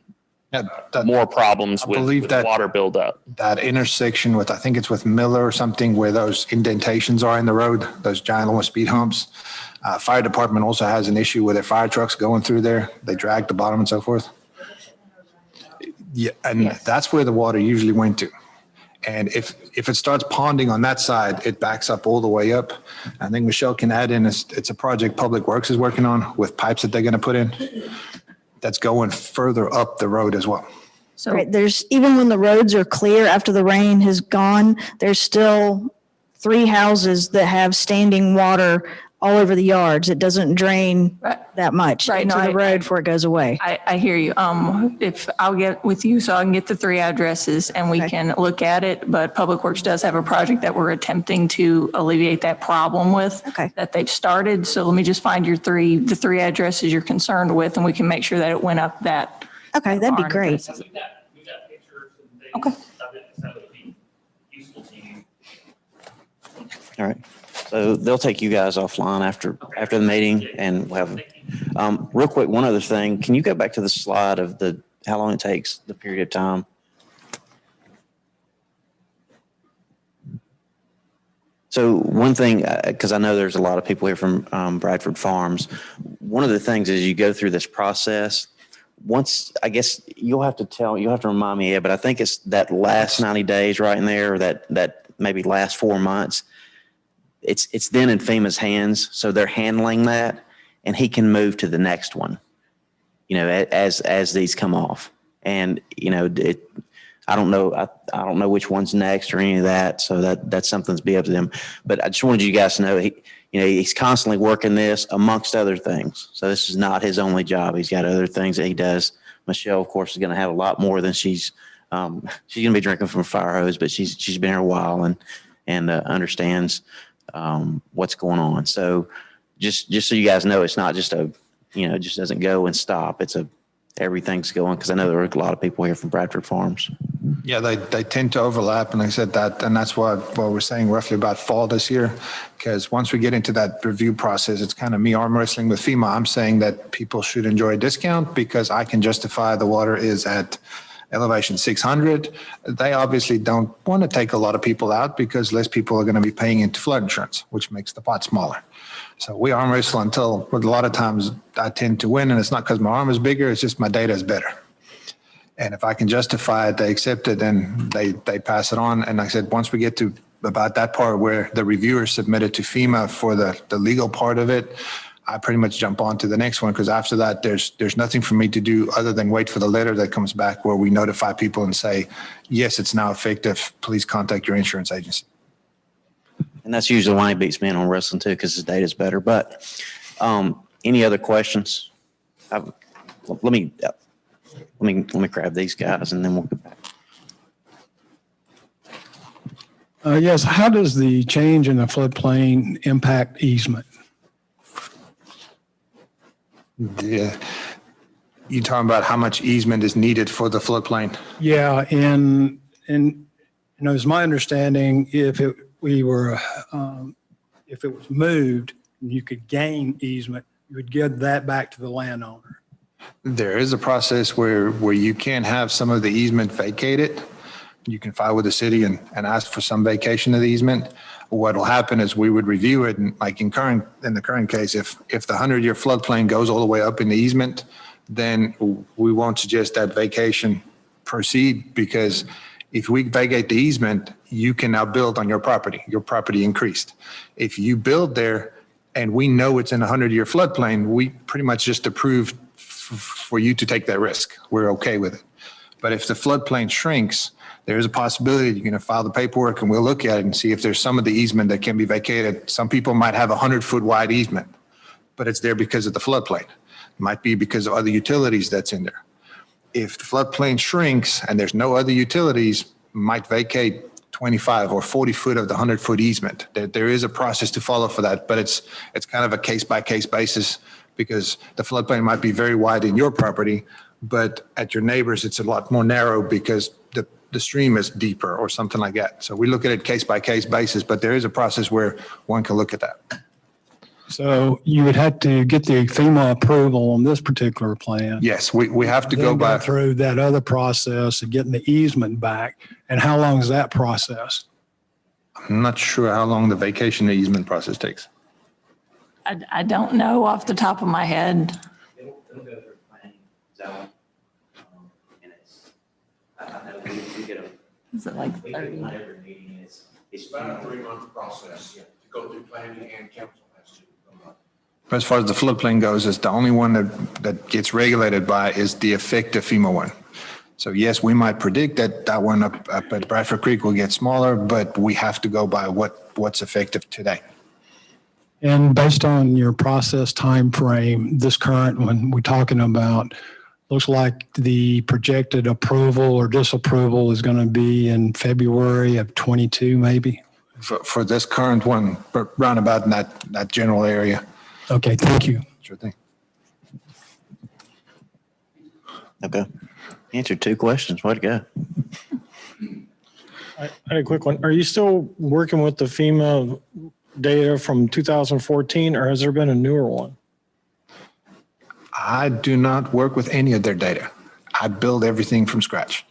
more problems with water buildup. That intersection with, I think it's with Miller or something, where those indentations are in the road, those giant almost speed humps. Fire department also has an issue with their fire trucks going through there. They drag the bottom and so forth. Yeah, and that's where the water usually went to. And if it starts ponding on that side, it backs up all the way up. I think Michelle can add in, it's a project Public Works is working on with pipes that they're going to put in. That's going further up the road as well. So Right, there's, even when the roads are clear after the rain has gone, there's still 3 houses that have standing water all over the yards. It doesn't drain that much Right, into no, the road before it goes away. I hear you. If I'll get with you so I can get the 3 addresses and we Okay. can look at it, but Public Works does have a project that we're attempting to alleviate that problem with. Okay. That they've started. So let me just find the 3 addresses you're concerned with, and we can make sure that it went up that. Okay, that'd be barn great. addresses. We've got pictures and things. Okay. That would be useful to you. All right. So they'll take you guys offline after the meeting, and we'll have, real quick, one other thing. Can you go back to the slide of how long it takes, the period of time? So one thing, because I know there's a lot of people here from Bradford Farms, one of the things is you go through this process. Once, I guess you'll have to remind me, but I think it's that last 90 days right in there, or that maybe last 4 months. It's then in FEMA's hands, so they're handling that, and he can move to the next one, as these come off. And, I don't know. I don't know which one's next or any of that. So that's something to be up to them. But I just wanted you guys to know he's constantly working this amongst other things. So this is not his only job. He's got other things that he does. Michelle, of course, is going to have a lot more than she's going to be drinking from a fire hose, but she's been here a while and understands what's going on. So just so you guys know, it's not just it just doesn't go and stop. Everything's going, because I know there are a lot of people here from Bradford Farms. Yeah, they tend to overlap, and I said that, and that's what we're saying roughly about fall this year, because once we get into that review process, it's kind of me arm wrestling with FEMA. I'm saying that people should enjoy a discount because I can justify the water is at elevation 600. They obviously don't want to take a lot of people out because less people are going to be paying into flood insurance, which makes the pot smaller. So we arm wrestle until, but a lot of times I tend to win, and it's not because my arm is bigger, it's just my data is better. And if I can justify it, they accept it, and they pass it on. And like I said, once we get to about that part where the reviewer submitted to FEMA for the legal part of it, I pretty much jump on to the next one, because after that, there's nothing for me to do other than wait for the letter that comes back where we notify people and say, yes, it's now effective. Please contact your insurance agency. And that's usually why he beats me in on wrestling too, because his data's better. But any other questions? Let me grab these guys and then we'll get back. Yes. How does the change in the floodplain impact easement? Yeah. You talking about how much easement is needed for the floodplain? Yeah, and it's my understanding if it was moved, and you could gain easement, you would give that back to the landowner. There is a process where you can have some of the easement vacated. You can file with the city and ask for some vacation of the easement. What will happen is we would review it, and like in the current case, if the 100-year floodplain goes all the way up in the easement, then we won't suggest that vacation proceed, because if we vacate the easement, you can now build on your property increased. If you build there and we know it's in a 100-year floodplain, we pretty much just approved for you to take that risk. We're okay with it. But if the floodplain shrinks, there's a possibility you're going to file the paperwork and we'll look at it and see if there's some of the easement that can be vacated. Some people might have a 100-foot wide easement, but it's there because of the floodplain. It might be because of other utilities that's in there. If the floodplain shrinks and there's no other utilities, might vacate 25 or 40 foot of the 100-foot easement. There is a process to follow for that, but it's kind of a case-by-case basis, because the floodplain might be very wide in your property, but at your neighbors, it's a lot more narrow because the stream is deeper or something like that. So we look at it case-by-case basis, but there is a process where one can look at that. So you would have to get the FEMA approval on this particular plan. Yes, we have to go Then by. through that other process of getting the easement back. And how long is that process? I'm not sure how long the vacation easement process takes. I don't know off the top of my head. It'll go through planning zone. And I know we get Is it like 30? every meeting it's About a 3-month process to go through planning and council has to. As far as the floodplain goes, it's the only one that gets regulated by is the effective FEMA one. So yes, we might predict that one up at Bradford Creek will get smaller, but we have to go by what's effective today. And based on your process time frame, this current one we're talking about, looks like the projected approval or disapproval is going to be in February of 22, maybe? For this current one, but round about in that general area. Okay, thank you. Sure thing. okay. Answered 2 questions. Way to go. I had a quick one. Are you still working with the FEMA data from 2014, or has there been a newer one? I do not work with any of their data. I build everything from scratch.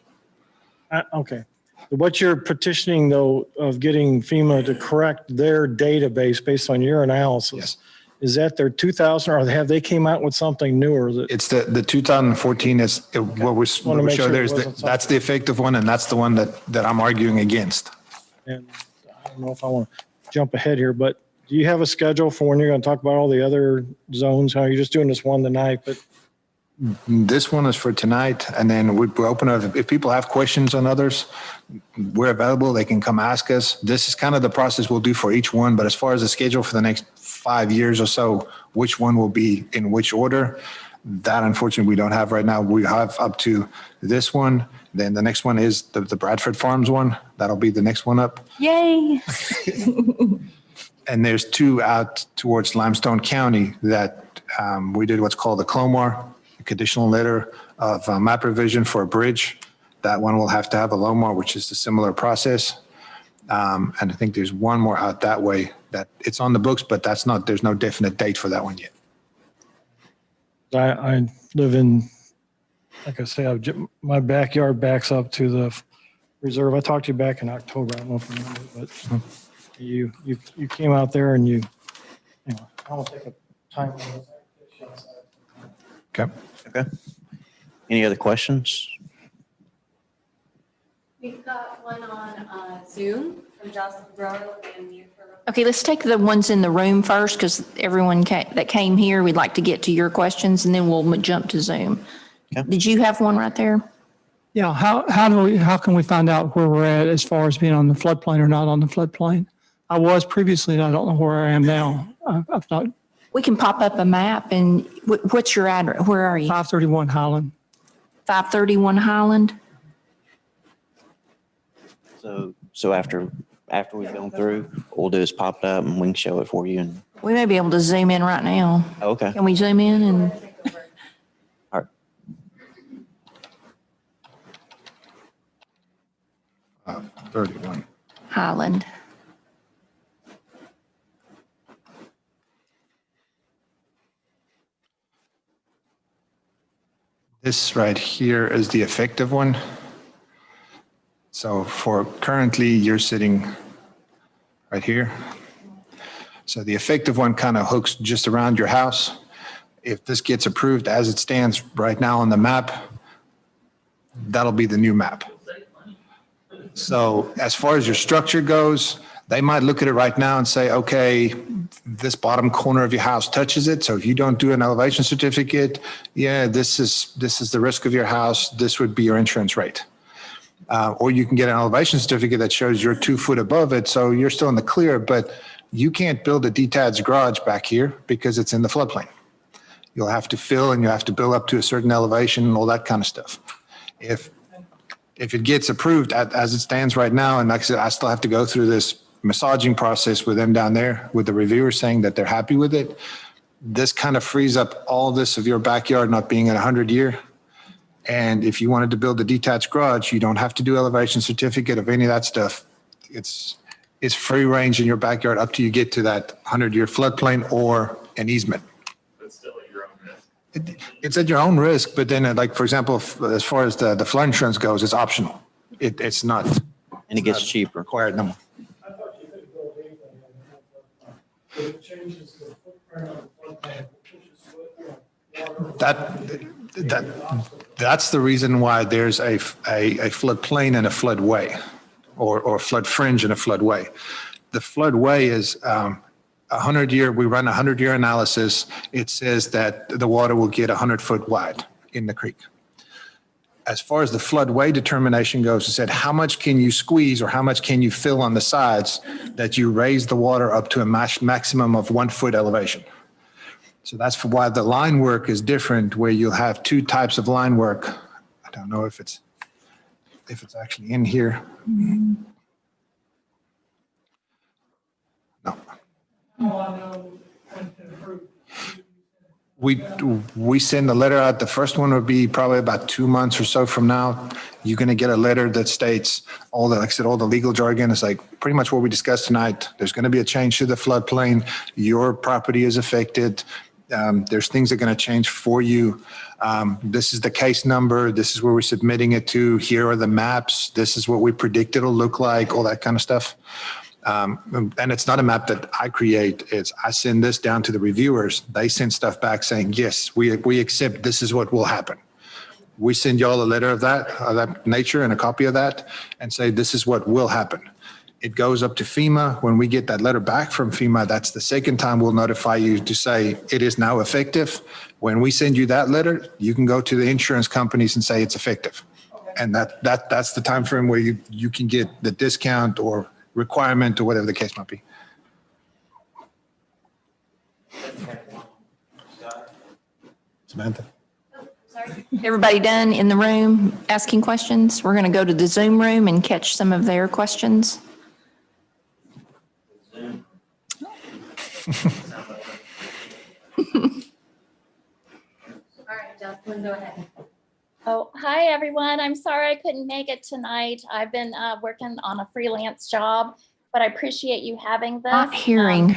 Okay. What you're petitioning though of getting FEMA to correct their database based on your analysis. Yes. Is that their 2000 or have they came out with something newer? That It's the 2014 is what wanna we make show sure it there is wasn't that's the effective one, and that's the one that I'm arguing against. And I don't know if I want to jump ahead here, but do you have a schedule for when you're going to talk about all the other zones? How you're just doing this one tonight, but This one is for tonight, and then we're open if people have questions on others, we're available. They can come ask us. This is kind of the process we'll do for each one, but as far as the schedule for the next 5 years or so, which one will be in which order, that unfortunately we don't have right now. We have up to this one. Then the next one is the Bradford Farms one. That'll be the next one up. Yay. And there's 2 out towards Limestone County that we did what's called a CLOMAR, a conditional letter of map revision for a bridge. That one will have to have a LOMAR, which is a similar process. And I think there's one more out that way that it's on the books, but there's no definite date for that one yet. I live in, like I say, my backyard backs up to the reserve. I talked to you back in October. I don't know if you remember, but you came out there and anyway, I want to take a time. Okay. Okay. Any other questions? We've got one on Zoom from Jocelyn Grow and you. Okay, let's take the ones in the room first because everyone that came here, we'd like to get to your questions and then we'll jump to Zoom. Okay. Did you have one right there? Yeah, how can we find out where we're at as far as being on the floodplain or not on the floodplain? I was previously, and I don't know where I am now. I've not. We can pop up a map and what's your address? Where are you? 531 Highland. 531 Highland? So after we've gone through, what we'll do is pop it up and we can show it for you. And We may be able to zoom in right now. okay. Can we zoom in and? All right. 31. Highland. This right here is the effective one. So for currently, you're sitting right here. So the effective one kind of hooks just around your house. If this gets approved as it stands right now on the map, that'll be the new map. So as far as your structure goes, they might look at it right now and say, okay, this bottom corner of your house touches it. So if you don't do an elevation certificate, yeah, this is the risk of your house. This would be your insurance rate. Or you can get an elevation certificate that shows you're 2 foot above it. So you're still in the clear, but you can't build a detached garage back here because it's in the floodplain. You'll have to fill and you have to build up to a certain elevation and all that kind of stuff. If it gets approved as it stands right now, and like I said, I still have to go through this massaging process with them down there, with the reviewers saying that they're happy with it. This kind of frees up all this of your backyard not being at 100-year. And if you wanted to build a detached garage, you don't have to do elevation certificate of any of that stuff. It's free range in your backyard up to you get to that 100-year floodplain or an easement. But still at your own risk. It's at your own risk, but then like, for example, as far as the flood insurance goes, it's optional. It's not. And it gets cheaper. Required no more. I thought you could build anything. It changes the footprint of the floodplain. That's the reason why there's a floodplain and a floodway, or flood fringe and a floodway. The floodway is 100-year. We run a 100-year analysis. It says that the water will get 100 foot wide in the creek. As far as the floodway determination goes, it said how much can you squeeze or how much can you fill on the sides that you raise the water up to a maximum of 1 foot elevation. So that's why the line work is different, where you'll have 2 types of line work. I don't know if it's actually in here. No. We send a letter out. The first one would be probably about 2 months or so from now. You're going to get a letter that states all the, like I said, all the legal jargon. It's like pretty much what we discussed tonight. There's going to be a change to the floodplain. Your property is affected. There's things that are going to change for you. This is the case number. This is where we're submitting it to. Here are the maps. This is what we predict it'll look like, all that kind of stuff. And it's not a map that I create. It's I send this down to the reviewers. They send stuff back saying, yes, we accept this is what will happen. We send y'all a letter of that nature and a copy of that and say, this is what will happen. It goes up to FEMA. When we get that letter back from FEMA, that's the second time we'll notify you to say it is now effective. When we send you that letter, you can go to the insurance companies and say it's effective. And that's the time frame where you can get the discount or requirement or whatever the case might be. Samantha? Everybody done in the room asking questions? We're going to go to the Zoom room and catch some of their questions. All right, Jocelyn, go ahead. Oh, hi, everyone. I'm sorry I couldn't make it tonight. I've been working on a freelance job, but I appreciate you having this. Not hearing.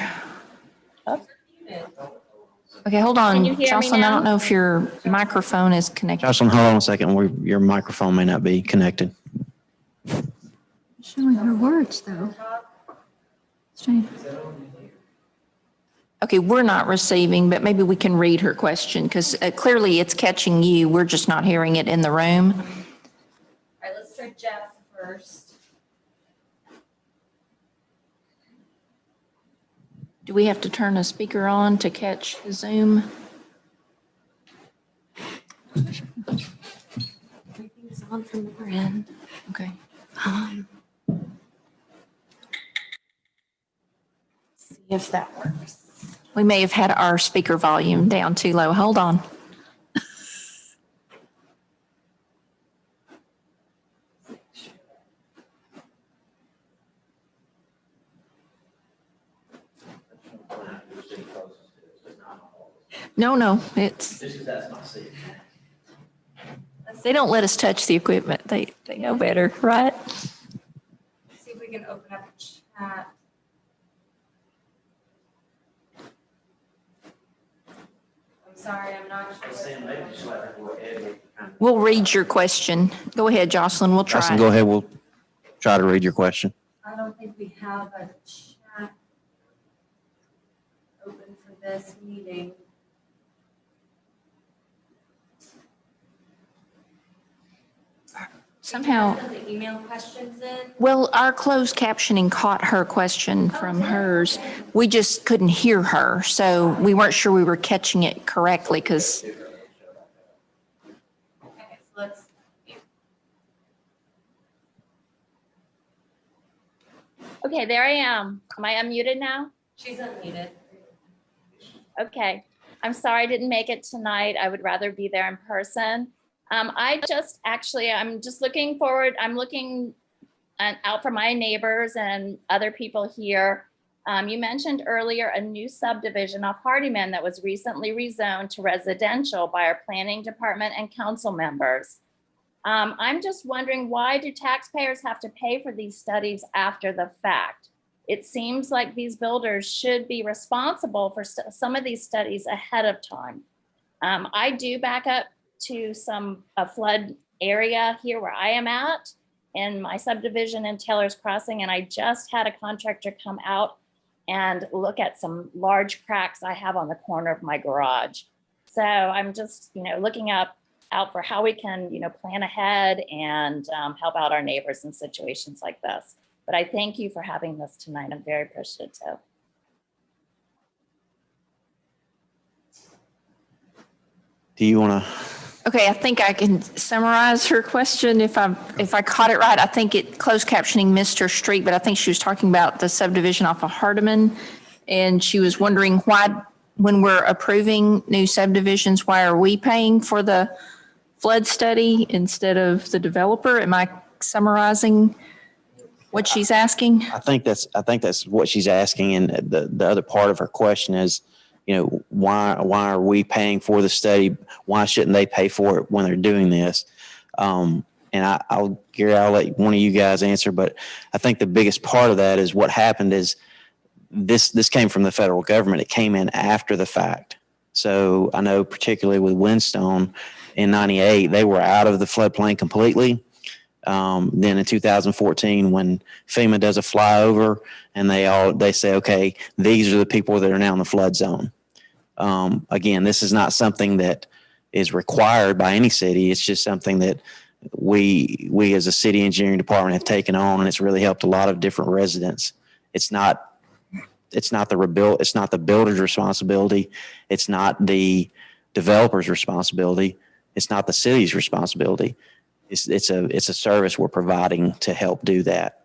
Okay, hold Can on. you hear me Jocelyn, I now? don't know if your microphone is connected. Jocelyn, hold on a second. Your microphone may not be connected. Showing her words, though. Strange. Okay, we're not receiving, but maybe we can read her question because clearly it's catching you. We're just not hearing it in the room. All right, let's try Jeff first. Do we have to turn a speaker on to catch Zoom? Everything's on from our end. Okay. See if that works. We may have had our speaker volume down too low. Hold on. No, it's. They don't let us touch the equipment. They know better, right? See if we can open up a chat. I'm sorry, I'm not sure. We'll read your question. Go ahead, Jocelyn. We'll try. Jocelyn, go ahead. We'll try to read your question. I don't think we have a chat open for this meeting. Somehow, Send the email questions in. well, our closed captioning caught her question from hers. We just couldn't hear her, so we weren't sure we were catching it correctly because, Okay, so let's. Okay, there I am. Am I unmuted now? She's unmuted. Okay. I'm sorry I didn't make it tonight. I would rather be there in person. I'm just looking forward. I'm looking out for my neighbors and other people here. You mentioned earlier a new subdivision off Hardiman that was recently rezoned to residential by our planning department and council members. I'm just wondering, why do taxpayers have to pay for these studies after the fact? It seems like these builders should be responsible for some of these studies ahead of time. I do back up to a flood area here where I am at in my subdivision in Taylor's Crossing, and I just had a contractor come out and look at some large cracks I have on the corner of my garage. So I'm just, looking out for how we can, plan ahead and help out our neighbors in situations like this. But I thank you for having this tonight. I'm very appreciative. Do you want to? okay, I think I can summarize her question if I caught it right. I think closed captioning missed her street, but I think she was talking about the subdivision off of Hardiman. And she was wondering why, when we're approving new subdivisions, why are we paying for the flood study instead of the developer? Am I summarizing what she's asking? I think that's what she's asking. And the other part of her question is, why are we paying for the study? Why shouldn't they pay for it when they're doing this? And Gary, I'll let one of you guys answer, but I think the biggest part of that is what happened is this came from the federal government. It came in after the fact. So I know particularly with Windstone in 98, they were out of the floodplain completely. Then in 2014, when FEMA does a flyover and they say, okay, these are the people that are now in the flood zone. Again, this is not something that is required by any city. It's just something that we as a city engineering department have taken on, and it's really helped a lot of different residents. It's not the builder's responsibility. It's not the developer's responsibility. It's not the city's responsibility. It's a service we're providing to help do that.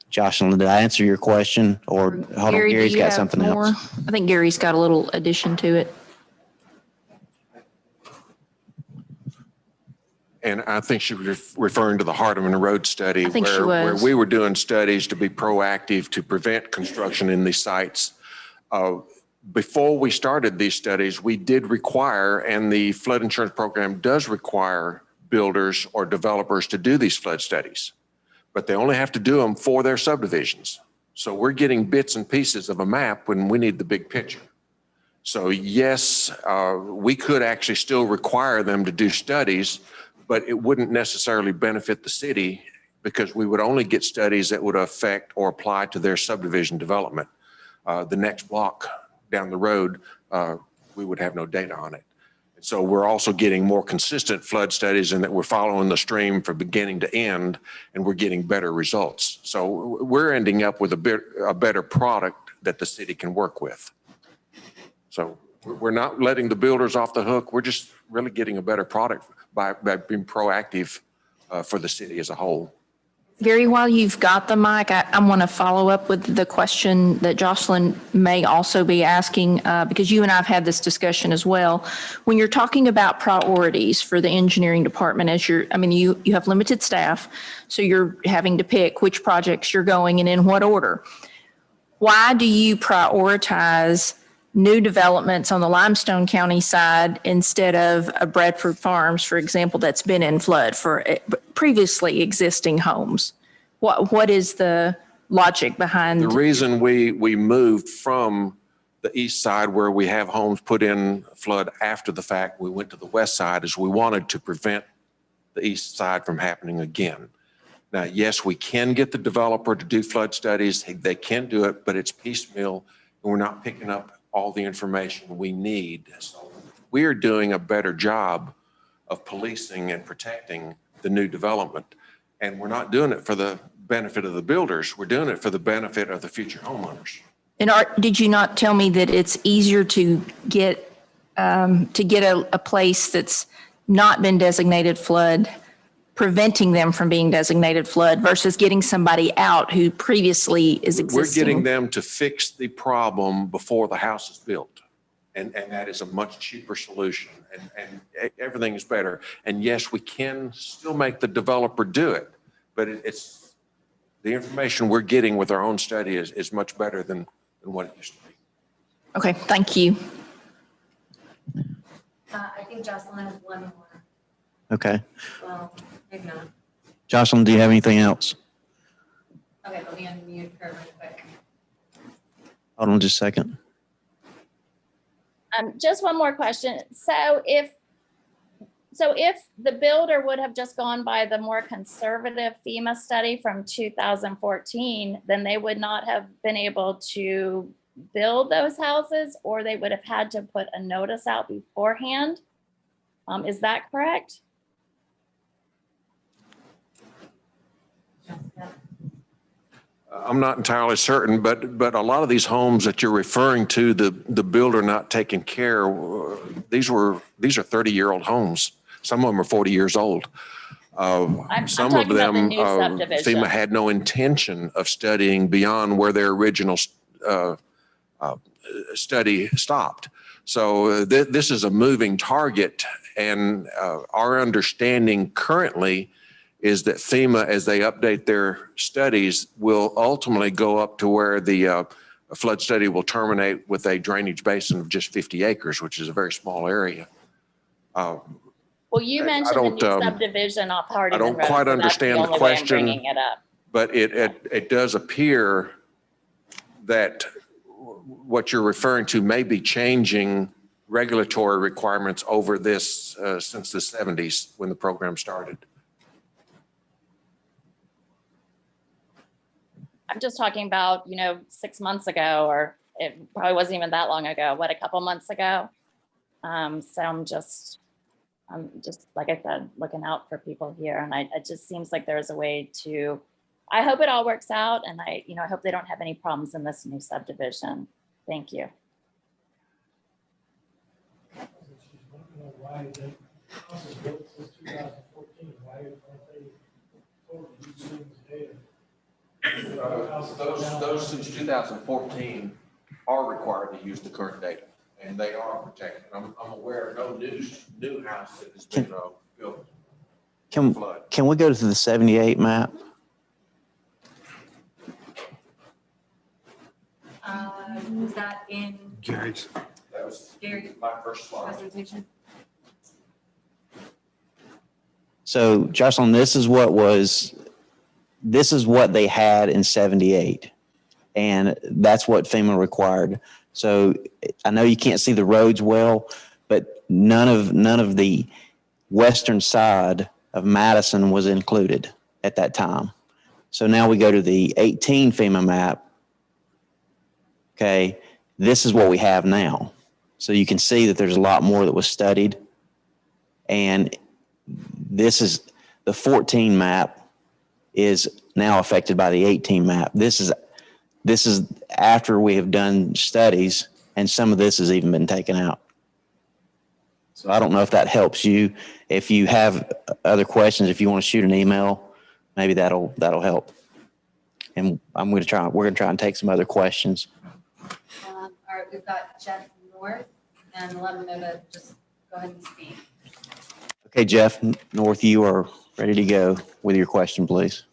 Jocelyn, did I answer your question? Or hold on, Gary, do Gary's you got have something more? else. I think Gary's got a little addition to it. And I think she was referring to the Hardeman Road study I think she where was. we were doing studies to be proactive to prevent construction in these sites. Before we started these studies, we did require, and the flood insurance program does require builders or developers to do these flood studies, but they only have to do them for their subdivisions. So we're getting bits and pieces of a map when we need the big picture. So yes, we could actually still require them to do studies, but it wouldn't necessarily benefit the city because we would only get studies that would affect or apply to their subdivision development. The next block down the road, we would have no data on it. So we're also getting more consistent flood studies and that we're following the stream from beginning to end, and we're getting better results. So we're ending up with a better product that the city can work with. So we're not letting the builders off the hook. We're just really getting a better product by being proactive for the city as a whole. Gary, while you've got the mic, I want to follow up with the question that Jocelyn may also be asking, because you and I have had this discussion as well. When you're talking about priorities for the engineering department, you have limited staff, so you're having to pick which projects you're going and in what order. Why do you prioritize new developments on the Limestone County side instead of a Bradford Farms, for example, that's been in flood for previously existing homes? What is the logic behind? The reason we moved from the east side where we have homes put in flood after the fact, we went to the west side is we wanted to prevent the east side from happening again. Now, yes, we can get the developer to do flood studies. They can do it, but it's piecemeal and we're not picking up all the information we need. So we are doing a better job of policing and protecting the new development. And we're not doing it for the benefit of the builders. We're doing it for the benefit of the future homeowners. And did you not tell me that it's easier to get a place that's not been designated flood, preventing them from being designated flood versus getting somebody out who previously is existing? We're getting them to fix the problem before the house is built. And that is a much cheaper solution and everything is better. And yes, we can still make the developer do it, but it's the information we're getting with our own study is much better than what it used to be. Okay, thank you. I think Jocelyn has one more. Okay. Well, maybe not. Jocelyn, do you have anything else? Okay, let me unmute her real quick. Hold on just a second. Just one more question. So if the builder would have just gone by the more conservative FEMA study from 2014, then they would not have been able to build those houses, or they would have had to put a notice out beforehand. Is that correct? I'm not entirely certain, but a lot of these homes that you're referring to, the builder not taking care, these are 30-year-old homes. Some of them are 40 years old. I'm Some talking of about the them, new subdivision. FEMA had no intention of studying beyond where their original study stopped. So this is a moving target, and our understanding currently is that FEMA, as they update their studies, will ultimately go up to where the flood study will terminate with a drainage basin of just 50 acres, which is a very small area. Well, you mentioned the new subdivision off Hardeman Road. I don't quite understand the question, bringing it up. but it does appear that what you're referring to may be changing regulatory requirements over this since the 70s when the program started. I'm just talking about, 6 months ago, or it probably wasn't even that long ago, a couple months ago. So I'm just, like I said, looking out for people here. And it just seems like there's a way to, I hope it all works out. And I hope they don't have any problems in this new subdivision. Thank you. Those since 2014 are required to use the current data, and they are protected. I'm aware of no new house that has been built. Can we go to the 78 map? Was that in Gary's. That was Gary's my first slide. presentation? So Jocelyn, this is what they had in 78. And that's what FEMA required. So I know you can't see the roads well, but none of the western side of Madison was included at that time. So now we go to the 18 FEMA map. Okay, this is what we have now. So you can see that there's a lot more that was studied. And this is the 14 map is now affected by the 18 map. This is after we have done studies, and some of this has even been taken out. So I don't know if that helps you. If you have other questions, if you want to shoot an email, maybe that'll help. And we're going to try and take some other questions. All right, we've got Jeff North, and let him know to just go ahead and speak. Okay, Jeff North, you are ready to go with your question, please.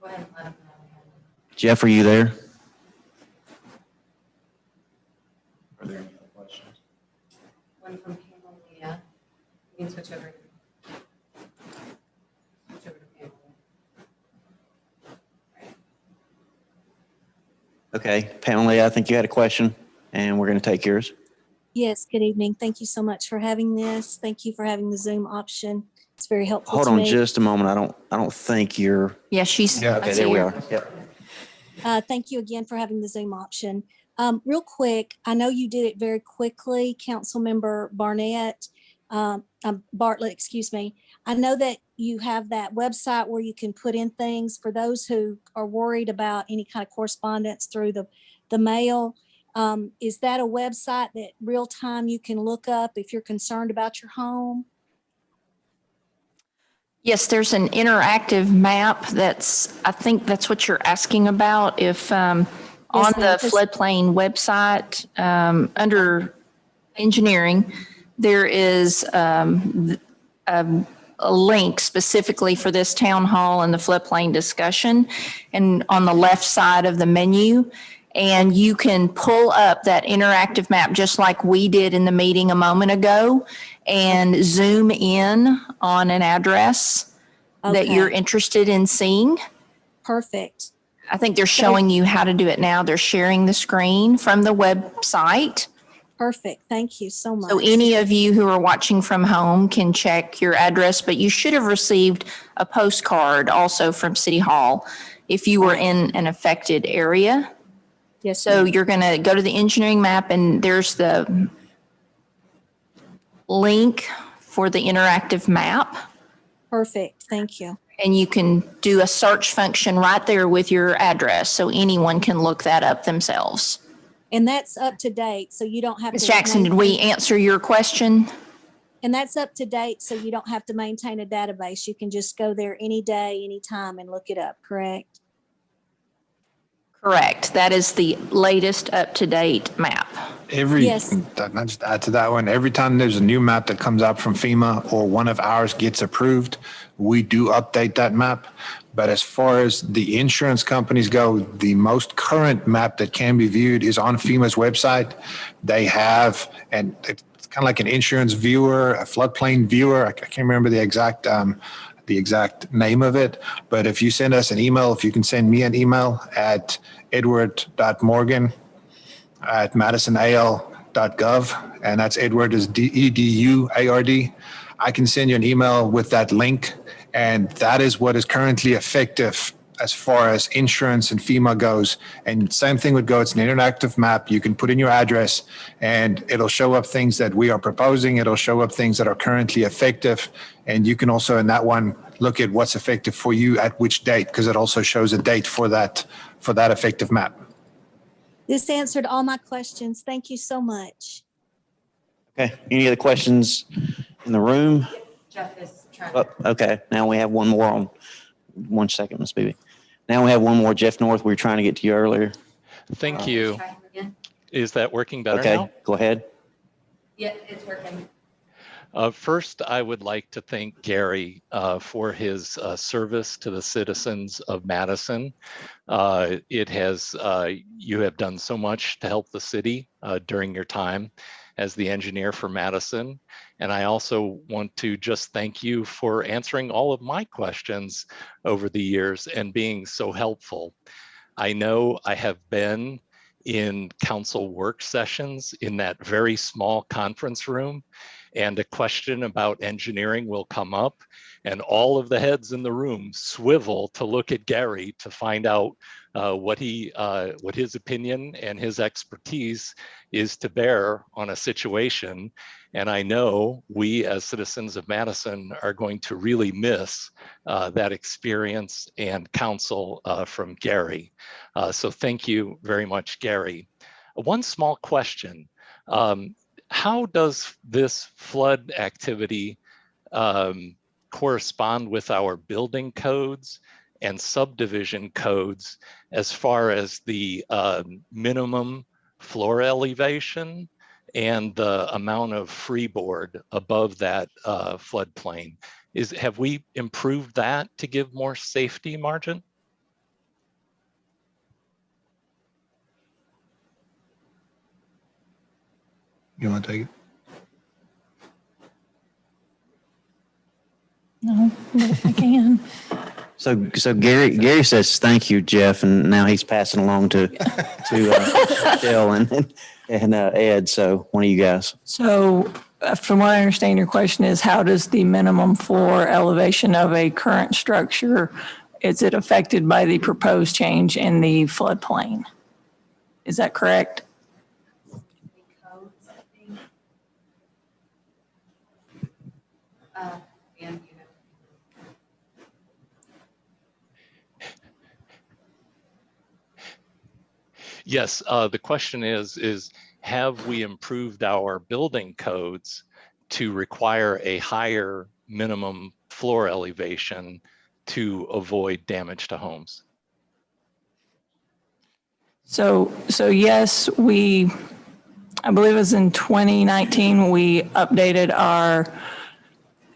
Go ahead and let him know. Jeff, are you there? Are there any other questions? One from Pamela. You can switch over. Switch over to Pamela. Okay, Pamela, I think you had a question, and we're going to take yours. Yes, good evening. Thank you so much for having this. Thank you for having the Zoom option. It's very helpful Hold to on me. just a moment. I don't think you're. Yeah, she's. Yeah, Okay, there we are. Yep. Thank you again for having the Zoom option. Real quick, I know you did it very quickly, Councilmember Bartlett, excuse me. I know that you have that website where you can put in things for those who are worried about any kind of correspondence through the mail. Is that a website that real time you can look up if you're concerned about your home? Yes, there's an interactive map I think that's what you're asking about. If on the floodplain website, under engineering, there is a link specifically for this town hall and the floodplain discussion, and on the left side of the menu. And you can pull up that interactive map just like we did in the meeting a moment ago and zoom in on an address that you're interested in seeing. Perfect. I think they're showing you how to do it now. They're sharing the screen from the website. Perfect. Thank you so much. So any of you who are watching from home can check your address, but you should have received a postcard also from City Hall if you were in an affected area. Yes. So you're going to go to the engineering map, and there's the link for the interactive map. Perfect. Thank you. And you can do a search function right there with your address, so anyone can look that up themselves. And that's up to date, so you don't have to. Ms. Jackson, did we answer your question? And that's up to date, so you don't have to maintain a database. You can just go there any day, anytime and look it up, correct? Correct. That is the latest up-to-date map. Yes. I'll just add to that one. Every time there's a new map that comes out from FEMA or one of ours gets approved, we do update that map. But as far as the insurance companies go, the most current map that can be viewed is on FEMA's website. They have, and it's kind of like an insurance viewer, a floodplain viewer. I can't remember the exact name of it. But if you send us an email, if you can send me an email at edward.morgan@madisonal.gov, and that's Edward is EDUARD. I can send you an email with that link, and that is what is currently effective as far as insurance and FEMA goes. And same thing would go, it's an interactive map. You can put in your address and it'll show up things that we are proposing. It'll show up things that are currently effective. And you can also in that one, look at what's effective for you at which date, because it also shows a date for that effective map. This answered all my questions. Thank you so much. Okay, any other questions in the room? Jeff is trying Oh, to. okay, now we have one more on, 1 second, Ms. Beebe. Now we have one more, Jeff North, we were trying to get to you earlier. Thank you. Try him again. Is that working better Okay, now? go ahead. Yeah, it's working. First, I would like to thank Gary for his service to the citizens of Madison. You have done so much to help the city during your time as the engineer for Madison. And I also want to just thank you for answering all of my questions over the years and being so helpful. I know I have been in council work sessions in that very small conference room, and a question about engineering will come up and all of the heads in the room swivel to look at Gary to find out what his opinion and his expertise is to bear on a situation. And I know we as citizens of Madison are going to really miss that experience and counsel from Gary. So thank you very much, Gary. One small question. How does this flood activity correspond with our building codes and subdivision codes as far as the minimum floor elevation and the amount of freeboard above that floodplain? Have we improved that to give more safety margin? You want to take it? No, but I can. So Gary says, thank you, Jeff, and now he's passing along to Jill and Ed, so one of you guys. So from what I understand, your question is, how does the minimum floor elevation of a current structure, is it affected by the proposed change in the floodplain? Is that correct? Yes, the question is have we improved our building codes to require a higher minimum floor elevation to avoid damage to homes? So yes, I believe it was in 2019, we updated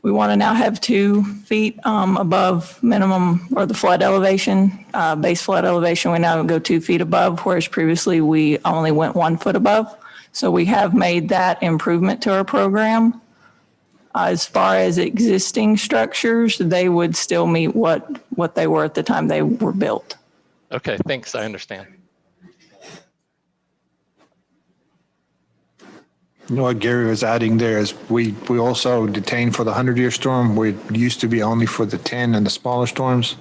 we want to now have 2 feet above minimum or the flood elevation, base flood elevation. We now go 2 feet above, whereas previously we only went 1 foot above. So we have made that improvement to our program. As far as existing structures, they would still meet what they were at the time they were built. Okay, thanks, I understand. You know what Gary was adding there is we also detain for the 100-year storm. We used to be only for the 10 and the smaller storms.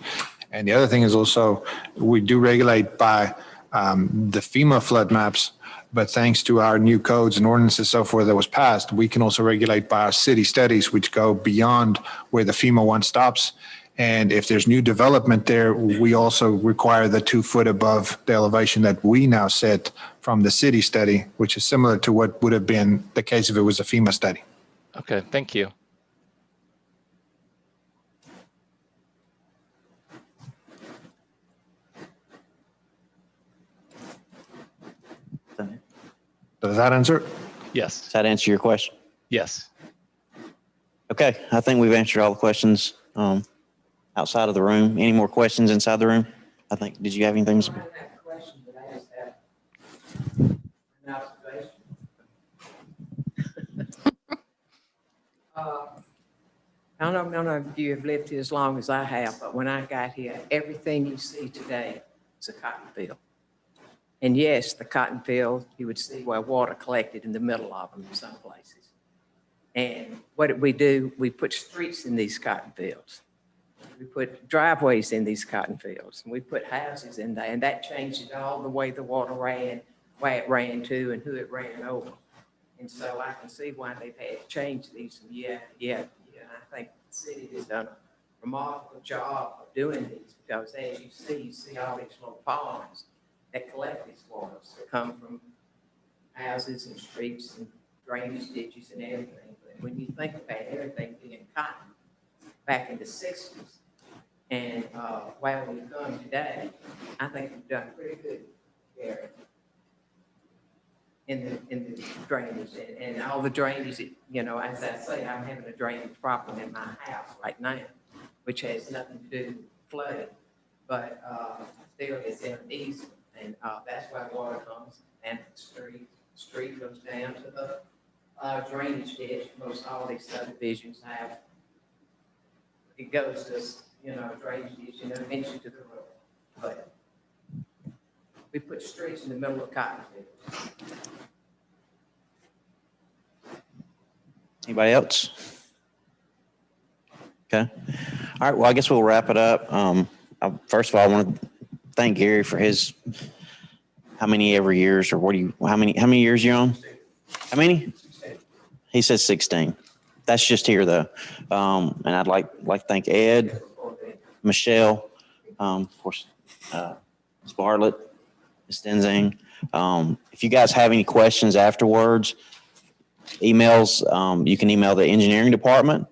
And the other thing is also we do regulate by the FEMA flood maps, but thanks to our new codes and ordinances so forth that was passed, we can also regulate by our city studies, which go beyond where the FEMA one stops. And if there's new development there, we also require the 2 foot above the elevation that we now set from the city study, which is similar to what would have been the case if it was a FEMA study. Okay, thank you. Does that answer? Yes. Does that answer your question? Yes. Okay, I think we've answered all the questions outside of the room. Any more questions inside the room? I think, did you have anything? I don't know if none of you have lived here as long as I have, but when I got here, everything you see today is a cotton field. And yes, the cotton field, you would see where water collected in the middle of them in some places. And what did we do? We put streets in these cotton fields. We put driveways in these cotton fields, and we put houses in there, and that changed it all the way the water ran, where it ran to and who it ran over. And so I can see why they've had to change these from year to year. And I think the city has done a remarkable job of doing these, because as you see all these little ponds that collect these waters that come from houses and streets and drainage ditches and everything. But when you think about everything being cotton back in the 60s, and where we've gone today, I think we've done pretty good there in the drainage and all the drainage. You know, as I say, I'm having a drainage problem in my house right now, which has nothing to do with flooding, but still it's in an easement, and that's where water comes and the street goes down to the drainage ditch. Most all these subdivisions have. It goes to, you know, drainage ditch, you know, eventually to the road. But we put streets in the middle of cotton fields. Anybody else? Okay. All right. Well, I guess we'll wrap it up. First of all, I want to thank Gary for his, how many years, or what do you, how many years you on? How many? He says 16. That's just here though. And I'd like to thank Ed, Michelle, of course, Ms. Bartlett, Ms. Denzing. If you guys have any questions afterwards, emails, you can email the engineering department,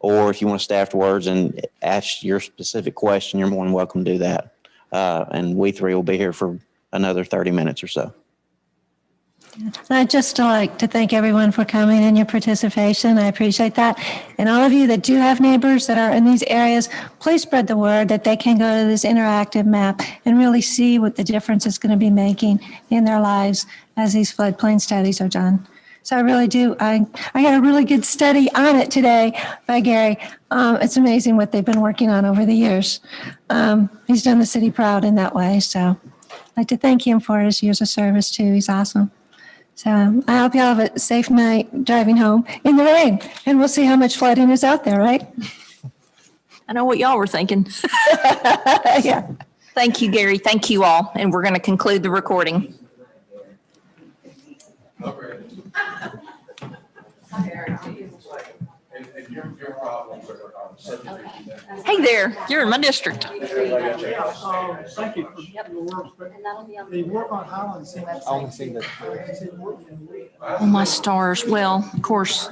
or if you want to stay afterwards and ask your specific question, you're more than welcome to do that. And we three will be here for another 30 minutes or so. I'd just like to thank everyone for coming and your participation. I appreciate that. And all of you that do have neighbors that are in these areas, please spread the word that they can go to this interactive map and really see what the difference it's going to be making in their lives as these floodplain studies are done. So I really do. I got a really good study on it today by Gary. It's amazing what they've been working on over the years. He's done the city proud in that way. So I'd like to thank him for his years of service too. He's awesome. So I hope you all have a safe night driving home in the rain, and we'll see how much flooding is out there, right? I know what y'all were thinking. Yeah. Thank you, Gary. Thank you all. And we're going to conclude the recording. Hey there, you're in my district. Thank you for your work, but the work on Highlands. I want to see that. Oh, my stars. Well, of course.